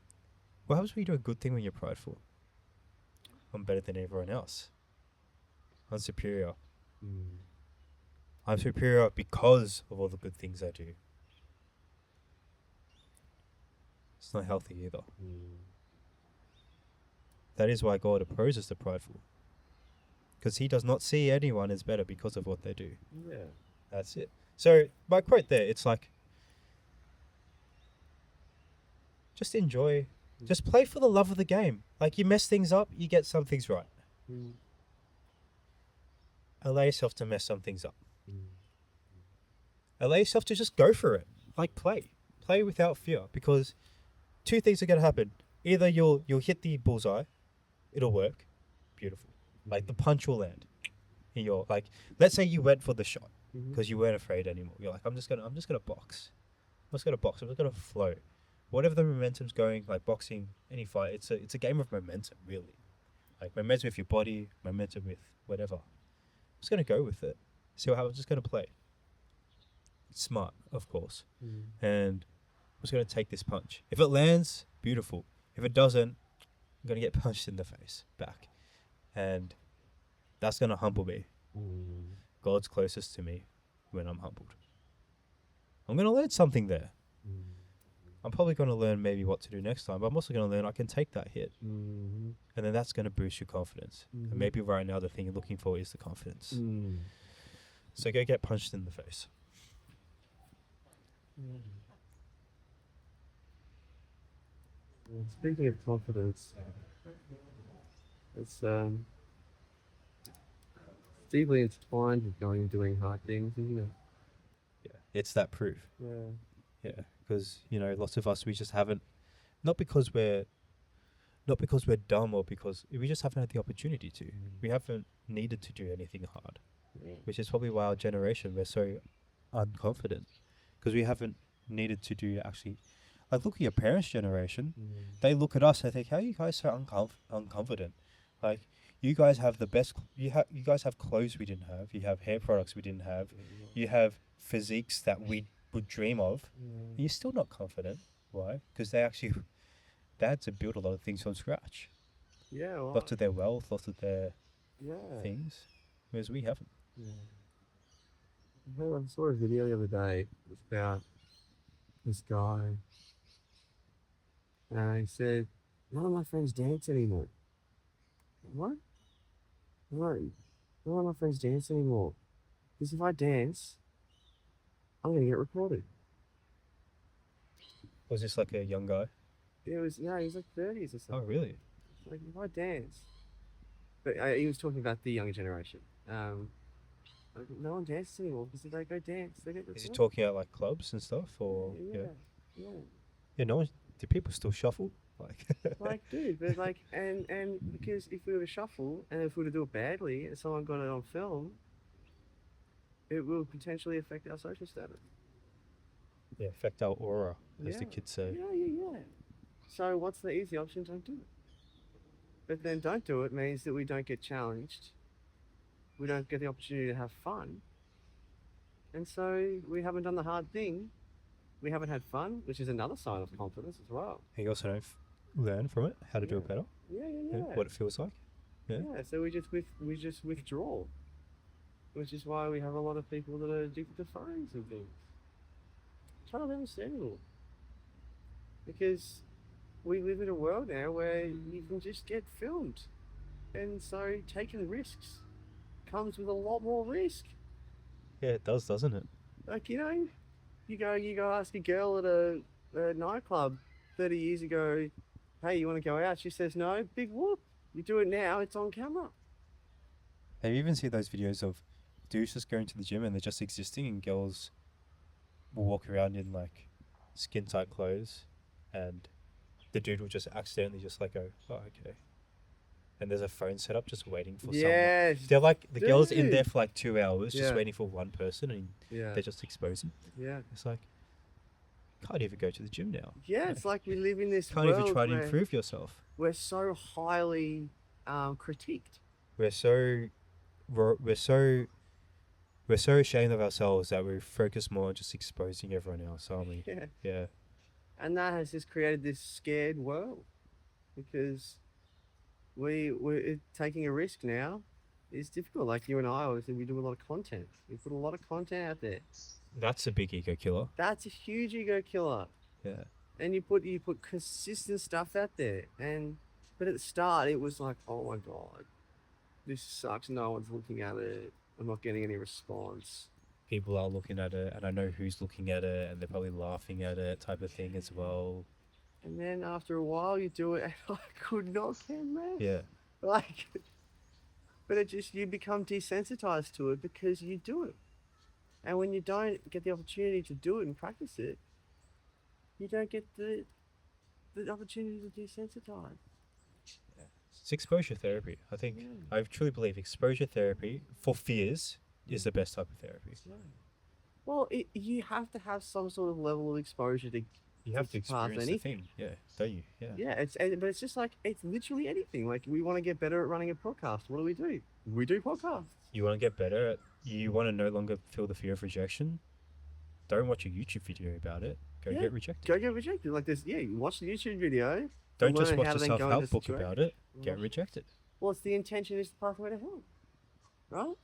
What happens when you do a good thing when you're prideful? I'm better than everyone else. I'm superior. I'm superior because of all the good things I do. It's not healthy either. That is why God opposes the prideful. Because he does not see anyone as better because of what they do.
Yeah.
That's it. So, my quote there, it's just enjoy. Just play for the love of the game. You mess things up, you get some things right. Allow yourself to mess some things up. Allow yourself to just go for it. Play. Play without fear. Because two things are going to happen. Either you'll hit the bullseye, it'll work, beautiful. The punch will land. And you're let's say you went for the shot because you weren't afraid anymore. You're I'm just gonna box. I'm just gonna flow. Whatever the momentum's going, boxing, any fight, it's a game of momentum, really. Momentum with your body, momentum with whatever. I'm just gonna go with it. See what happens. I'm just gonna play. It's smart, of course. And I'm just gonna take this punch. If it lands, beautiful. If it doesn't, I'm gonna get punched in the face back. And that's going to humble me. God's closest to me when I'm humbled. I'm going to learn something there. I'm probably going to learn maybe what to do next time, but I'm also going to learn I can take that hit. And then that's going to boost your confidence. And maybe right now the thing you're looking for is the confidence. So go get punched in the face.
Speaking of confidence, it's deeply intertwined with going and doing hard things, isn't it?
Yeah, it's that proof. Yeah, because lots of us, we just haven't, not because we're dumb or because we just haven't had the opportunity to. We haven't needed to do anything hard, which is probably why our generation, we're so unconfident, because we haven't needed to do actually. Look at your parents' generation. They look at us and think, how are you guys so unconfident? You guys have the best. You guys have clothes we didn't have. You have hair products we didn't have. You have physiques that we would dream of. You're still not confident. Why? Because they had to build a lot of things from scratch.
Yeah, well,
Lots of their wealth, lots of their
yeah.
things, whereas we haven't.
Yeah. I saw a video the other day about this guy, and he said, "None of my friends dance anymore." What? No, none of my friends dance anymore. Because if I dance, I'm gonna get recorded.
Was this like a young guy?
It was, yeah, he's like 30s or
Oh,
something.
really?
Like, if I dance, but he was talking about the younger generation. Like, no one dances anymore because if they go dance, they get recorded.
Is he talking about like clubs and stuff, or
Yeah.
yeah? No one. Do people still shuffle? Like,
Like, dude, but like, and because if we were to shuffle and if we were to do it badly and someone got it on film, it will potentially affect our social status.
yeah, affect our aura, as the
Yeah.
kids say.
Yeah. So what's the easy option? Don't do it. But then don't do it means that we don't get challenged. We don't get the opportunity to have fun. And so we haven't done the hard thing. We haven't had fun, which is another sign of confidence as well.
And you also don't learn from it how to do it better.
Yeah.
What it feels like. Yeah.
So we just withdraw, which is why we have a lot of people that are addicted to phones and things. Totally understandable. Because we live in a world now where you can just get filmed, and so taking risks comes with a lot more risk.
Yeah, it does, doesn't it?
Like, you go ask a girl at a nightclub 30 years ago, hey, you want to go out? She says no. Big whoop. You do it now, it's on camera.
Have you even seen those videos of dudes just going to the gym and they're just existing, and girls will walk around in like skin tight clothes, and the dude will just accidentally just like go, oh, okay. And there's a phone set up just waiting for someone.
Yes.
They're like, the girl's in there
dude.
for like 2 hours just
Yeah.
waiting for one person, and
Yeah.
they're just exposing.
Yeah.
It's like, can't even go to the gym now.
Yeah, it's like we live in this
Can't
world
even try to
where
improve yourself.
we're so highly critiqued.
We're so ashamed of ourselves that we focus more on just exposing everyone else, aren't we?
Yeah.
Yeah.
And that has just created this scared world because we're taking a risk now is difficult. Like you and I, obviously, we do a lot of content. We put a lot of content out there.
That's a big ego killer.
That's a huge ego killer.
Yeah.
And you put consistent stuff out there. But at the start, it was like, oh my God, this sucks. No one's looking at it. I'm not getting any response.
People are looking at it, and I know who's looking at it, and they're probably laughing at it, type of thing as well.
And then after a while, you do it, and I could not care less.
Yeah.
Like, but you become desensitized to it because you do it. And when you don't get the opportunity to do it and practice it, you don't get the opportunity to desensitize.
It's exposure therapy. I think, I truly believe exposure therapy for fears is the best type of therapy.
Well, you have to have some sort of level of exposure to.
You have to
pass
experience the thing, yeah, don't you? Yeah.
Yeah, but it's just like it's literally anything. Like we want to get better at running a podcast. What do? We do podcasts.
You want to get better at, you want to no longer feel the fear of rejection? Don't watch a YouTube video about it. Go get rejected.
Go get rejected. Like this, you watch the YouTube video.
Don't just
learn
watch
how
a
to then go into
self-help book
situation.
about it. Get rejected.
Well, it's the intention is the pathway to hell, right?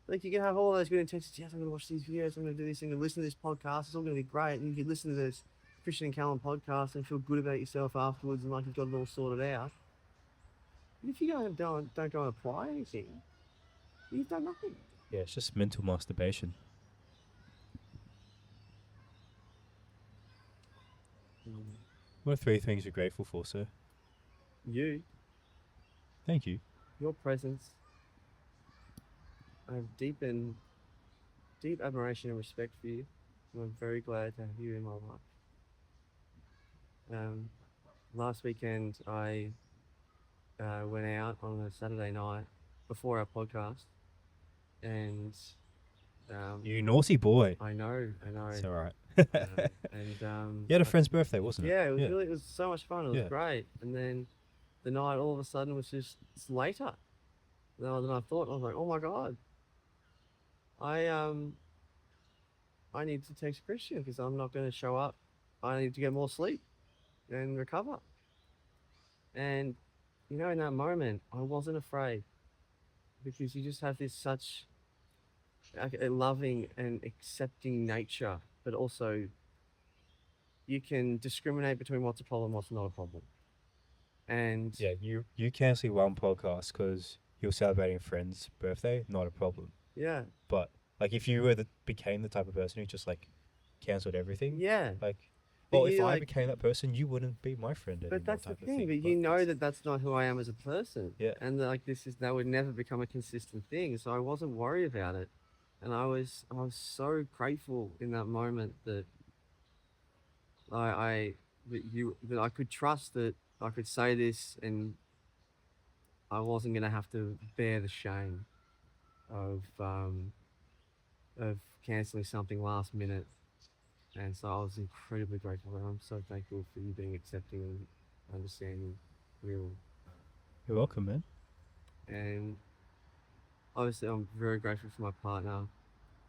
Like you can have all those good intentions. Yes, I'm going to watch these videos. I'm going to do this. I'm going to listen to this podcast. It's all going to be great. And you can listen to this Cristian and Calum podcast and feel good about yourself afterwards and like you've got it all sorted out. But if you don't go and apply anything, you've done nothing.
Yeah, it's just mental masturbation. What are 3 things you're grateful for, sir?
You,
Thank you.
your presence. I have deep admiration and respect for you. And I'm very glad to have you in my life. Last weekend I went out on a Saturday night before our podcast, and
You naughty boy.
I know.
It's alright.
And
You had a friend's birthday, wasn't it?
yeah, it was so much fun. It was
Yeah.
great. And then the night all of a sudden was just later than I thought. I was like, oh my God. I need to text Cristian because I'm not going to show up I need to get more sleep and recover. And, you know, in that moment, I wasn't afraid because you just have this such a loving and accepting nature, but also you can discriminate between what's a problem, what's not a problem. And
Yeah, you cancel one podcast because you're celebrating a friend's birthday, not a problem.
yeah,
But like, if you were became the type of person who just like cancelled everything,
yeah.
like,
But
well, if
you
I
like,
became that person, you wouldn't be my friend anymore,
but that's the
type of
thing.
thing.
But you know
it's-
that that's not who I am as a person.
Yeah.
And like that would never become a consistent thing. So I wasn't worried about it, and I was so grateful in that moment that I that I could trust that I could say this and I wasn't gonna have to bear the shame of canceling something last minute. And so I was incredibly grateful, and I'm so thankful for you being accepting and understanding, real.
You're welcome, man.
And obviously, I'm very grateful for my partner,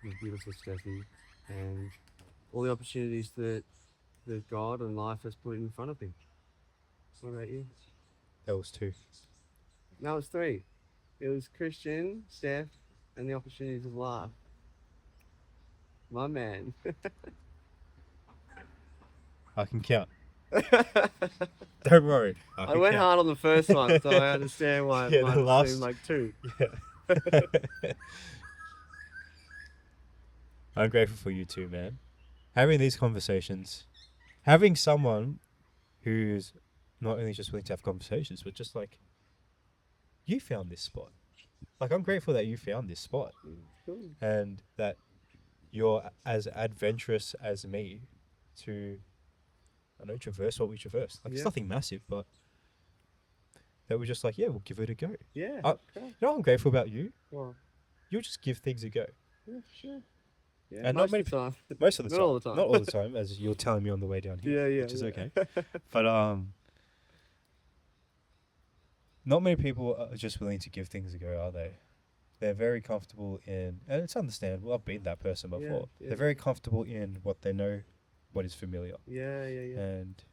my beautiful Steffi, and all the opportunities that God and life has put in front of me. What about you?
That was two.
No, it was three. It was Christian, Steph, and the opportunities of life. My man.
I can count. Don't worry.
I
can
went
count.
hard on the first one, so I understand why it
Yeah,
might
the
have
last-
seemed like two.
Yeah. I'm grateful for you too, man. Having these conversations, having someone who's not only just willing to have conversations, but just like, you found this spot. Like, I'm grateful that you found this spot
Cool.
and that you're as adventurous as me to, I don't know, traverse what we traverse. Like,
Yeah.
it's nothing massive, but that we're just like, yeah, we'll give it a go.
Yeah.
I-
Okay.
You know what I'm grateful about you?
Well,
You'll just give things a go.
yeah, sure. Yeah,
And
most
not many
of the time.
Most of the
Not
time.
all the time.
Not all the time, as you're telling me on the way down here.
Yeah,
Which is
yeah.
okay. But not many people are just willing to give things a go, are they? They're very comfortable in, and it's understandable. I've been that person
Yeah,
before.
yeah.
They're very comfortable in what they know, what is familiar,
Yeah, yeah, yeah.
and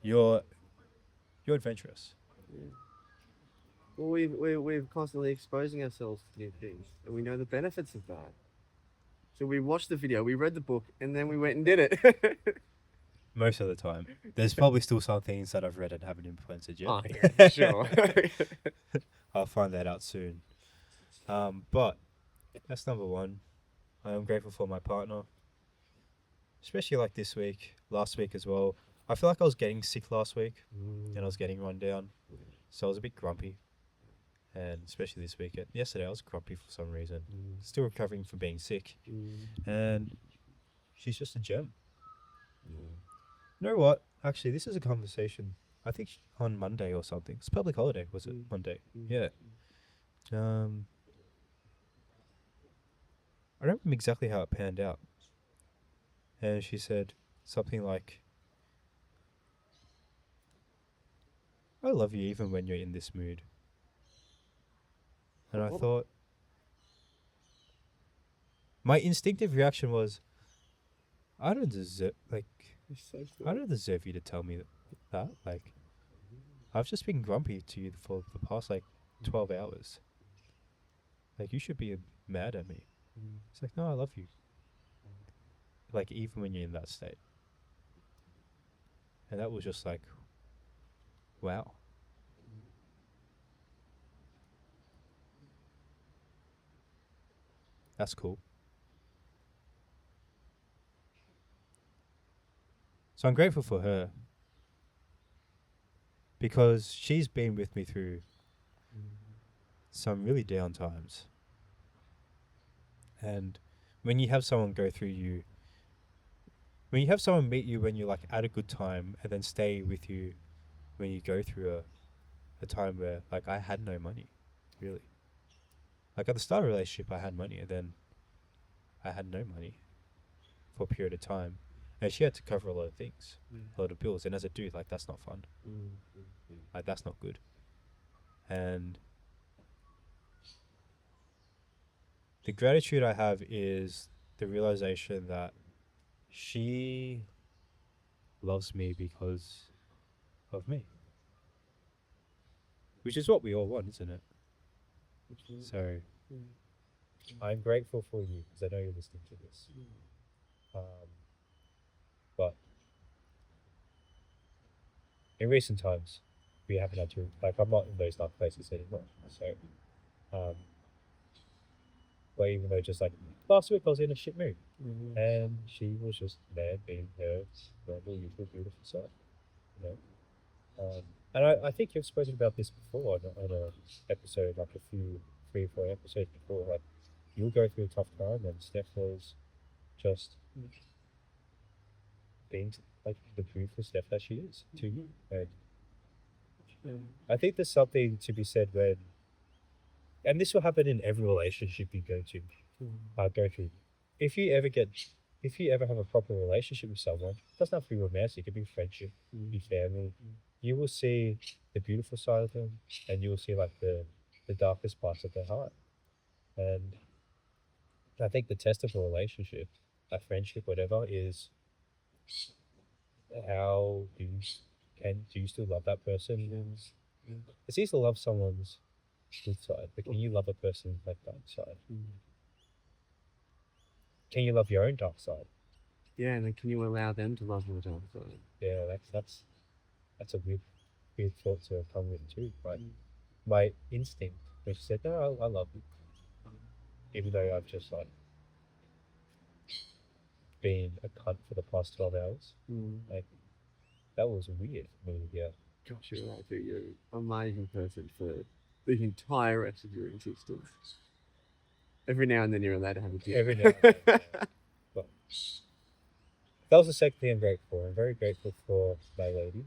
you're adventurous.
Yeah. Well, we're constantly exposing ourselves to new things, and we know the benefits of that. So we watched the video, we read the book, and then we went and did it.
Most of the time, there's probably still some things that I've read and haven't implemented yet.
Oh, yeah, sure.
I'll find that out soon. But that's number one. I am grateful for my partner, especially like this week, last week as well. I feel like I was getting sick last week and I was getting run down, so I was a bit grumpy. And especially this week, yesterday I was grumpy for some reason. Still recovering from being sick, and she's just a gem. You know what? Actually, this is a conversation. I think on Monday or something. It's a public holiday, was it? Monday. Yeah. I don't remember exactly how it panned out. And she said something like, "I love you even when you're in this mood." And I thought, my instinctive reaction was, I don't deserve you to tell me that. Like, I've just been grumpy to you for the past like 12 hours. Like, you should be mad at me. It's like, no, I love you. Like, even when you're in that state. And that was just like, wow. That's cool. So I'm grateful for her because she's been with me through some really down times. And when you have someone go through you, when you have someone meet you when you're like at a good time and then stay with you when you go through a time where like I had no money, really. Like at the start of a relationship I had money and then I had no money for a period of time. And she had to cover a lot of things, a lot of bills. And as a dude, like, that's not fun. Like, that's not good. And the gratitude I have is the realization that she loves me because of me. Which is what we all want, isn't it? So I'm grateful for you because I know you're listening to this. But in recent times, we haven't had to, like, I'm not in those dark places anymore. So, but even though just like last week I was in a shit mood and she was just there being her normal, usual, beautiful self, you know. And I think you've spoken about this before on a episode, like a few, 3 or 4 episodes before. Like, you'll go through a tough time, and Steph was just being like the beautiful Steph that she is to you. And I think there's something to be said when, and this will happen in every relationship you go through. If you ever have a proper relationship with someone, it doesn't have to be romantic. It could be friendship, be family. You will see the beautiful side of them, and you will see like the darkest parts of their heart. And I think the test of a relationship, a friendship, whatever, is how do you still love that person? It's easy to love someone's good side, but can you love a person's like dark side? Can you love your own dark side?
Yeah, and then can you allow them to love your dark side?
Yeah, that's a weird thought to come with too. Right? My instinct, when she said, "No, I love you," even though I've just like been a cunt for the past 12 hours, like that was weird for me. Yeah.
Gosh, you're right, dude. You're an amazing person for the entire rest of your existence. Every now and then you're allowed to have a drink.
Every now and then, yeah. But that was the second thing I'm grateful for. I'm very grateful for my lady.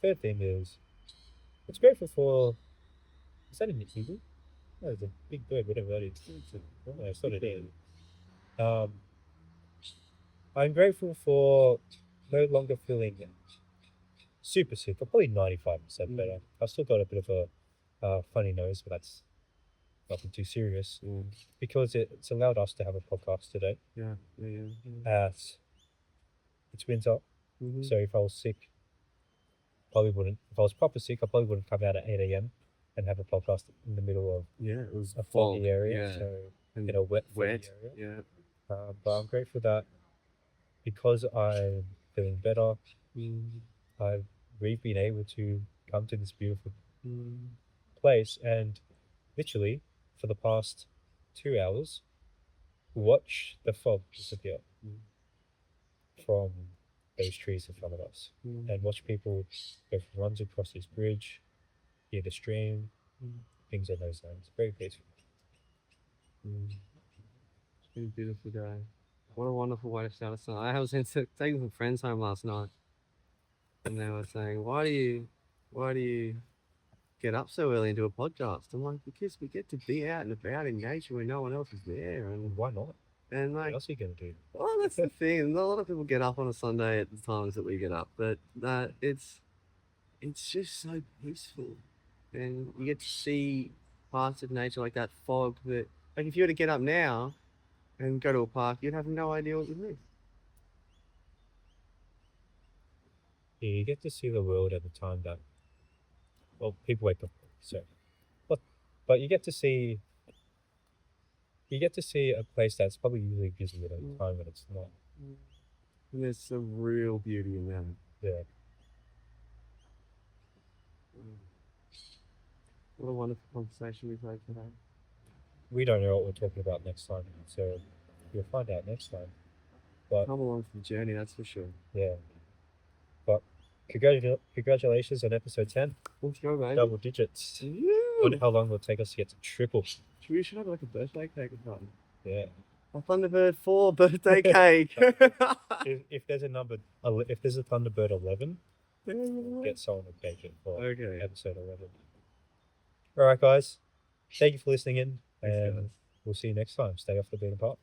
Third thing is, it's grateful for. Is that an eagle? No, it's a big bird, whatever that is. It's not an eagle. I'm grateful for no longer feeling super sick. I'm probably 95% better. I've still got a bit of a funny nose, but that's nothing too serious because it's allowed us to have a podcast today.
Yeah.
It's winter, so if I was sick, probably wouldn't. If I was proper sick, I probably wouldn't come out at 8 a.m. and have a podcast in the middle of
it was
a foggy area,
yeah.
so
And
in a wet
wet
area.
Yeah.
But I'm grateful that because I'm feeling better, we've been able to come to this beautiful place and literally for the past 2 hours watch the fog disappear from those trees in front of us and watch people go for runs across this bridge, hear the stream, things on those lines. Very peaceful.
It's been a beautiful day. What a wonderful way to start a night. I was taking some friends home last night and they were saying, why do you get up so early and do a podcast? I'm like, because we get to be out and about in nature when no one else is there. And
why not?
And like,
what else are you going to do?
Well, that's the thing. A lot of people get up on a Sunday at the times that we get up, but it's just so peaceful, and you get to see parts of nature like that fog. That like if you were to get up now and go to a park, you'd have no idea what you miss.
Yeah, you get to see the world at the time that, well, people wake up, so, but you get to see a place that's probably usually busy at a time when it's not.
And there's some real beauty in that.
Yeah.
What a wonderful conversation we've had today.
We don't know what we're talking about next time, so you'll find out next time. But
come along for the journey, that's for sure.
Yeah. But congratulations on episode 10.
Let's go, mate.
Double digits.
Yeah.
Wonder how long it'll take us to get to triple.
We should have like a birthday cake or something.
Yeah.
A Thunderbird 4 birthday cake.
if there's a Thunderbird 11, get someone to bake it for episode 11. All right, guys. Thank you for listening in, and we'll see you next time. Stay off the beaten path.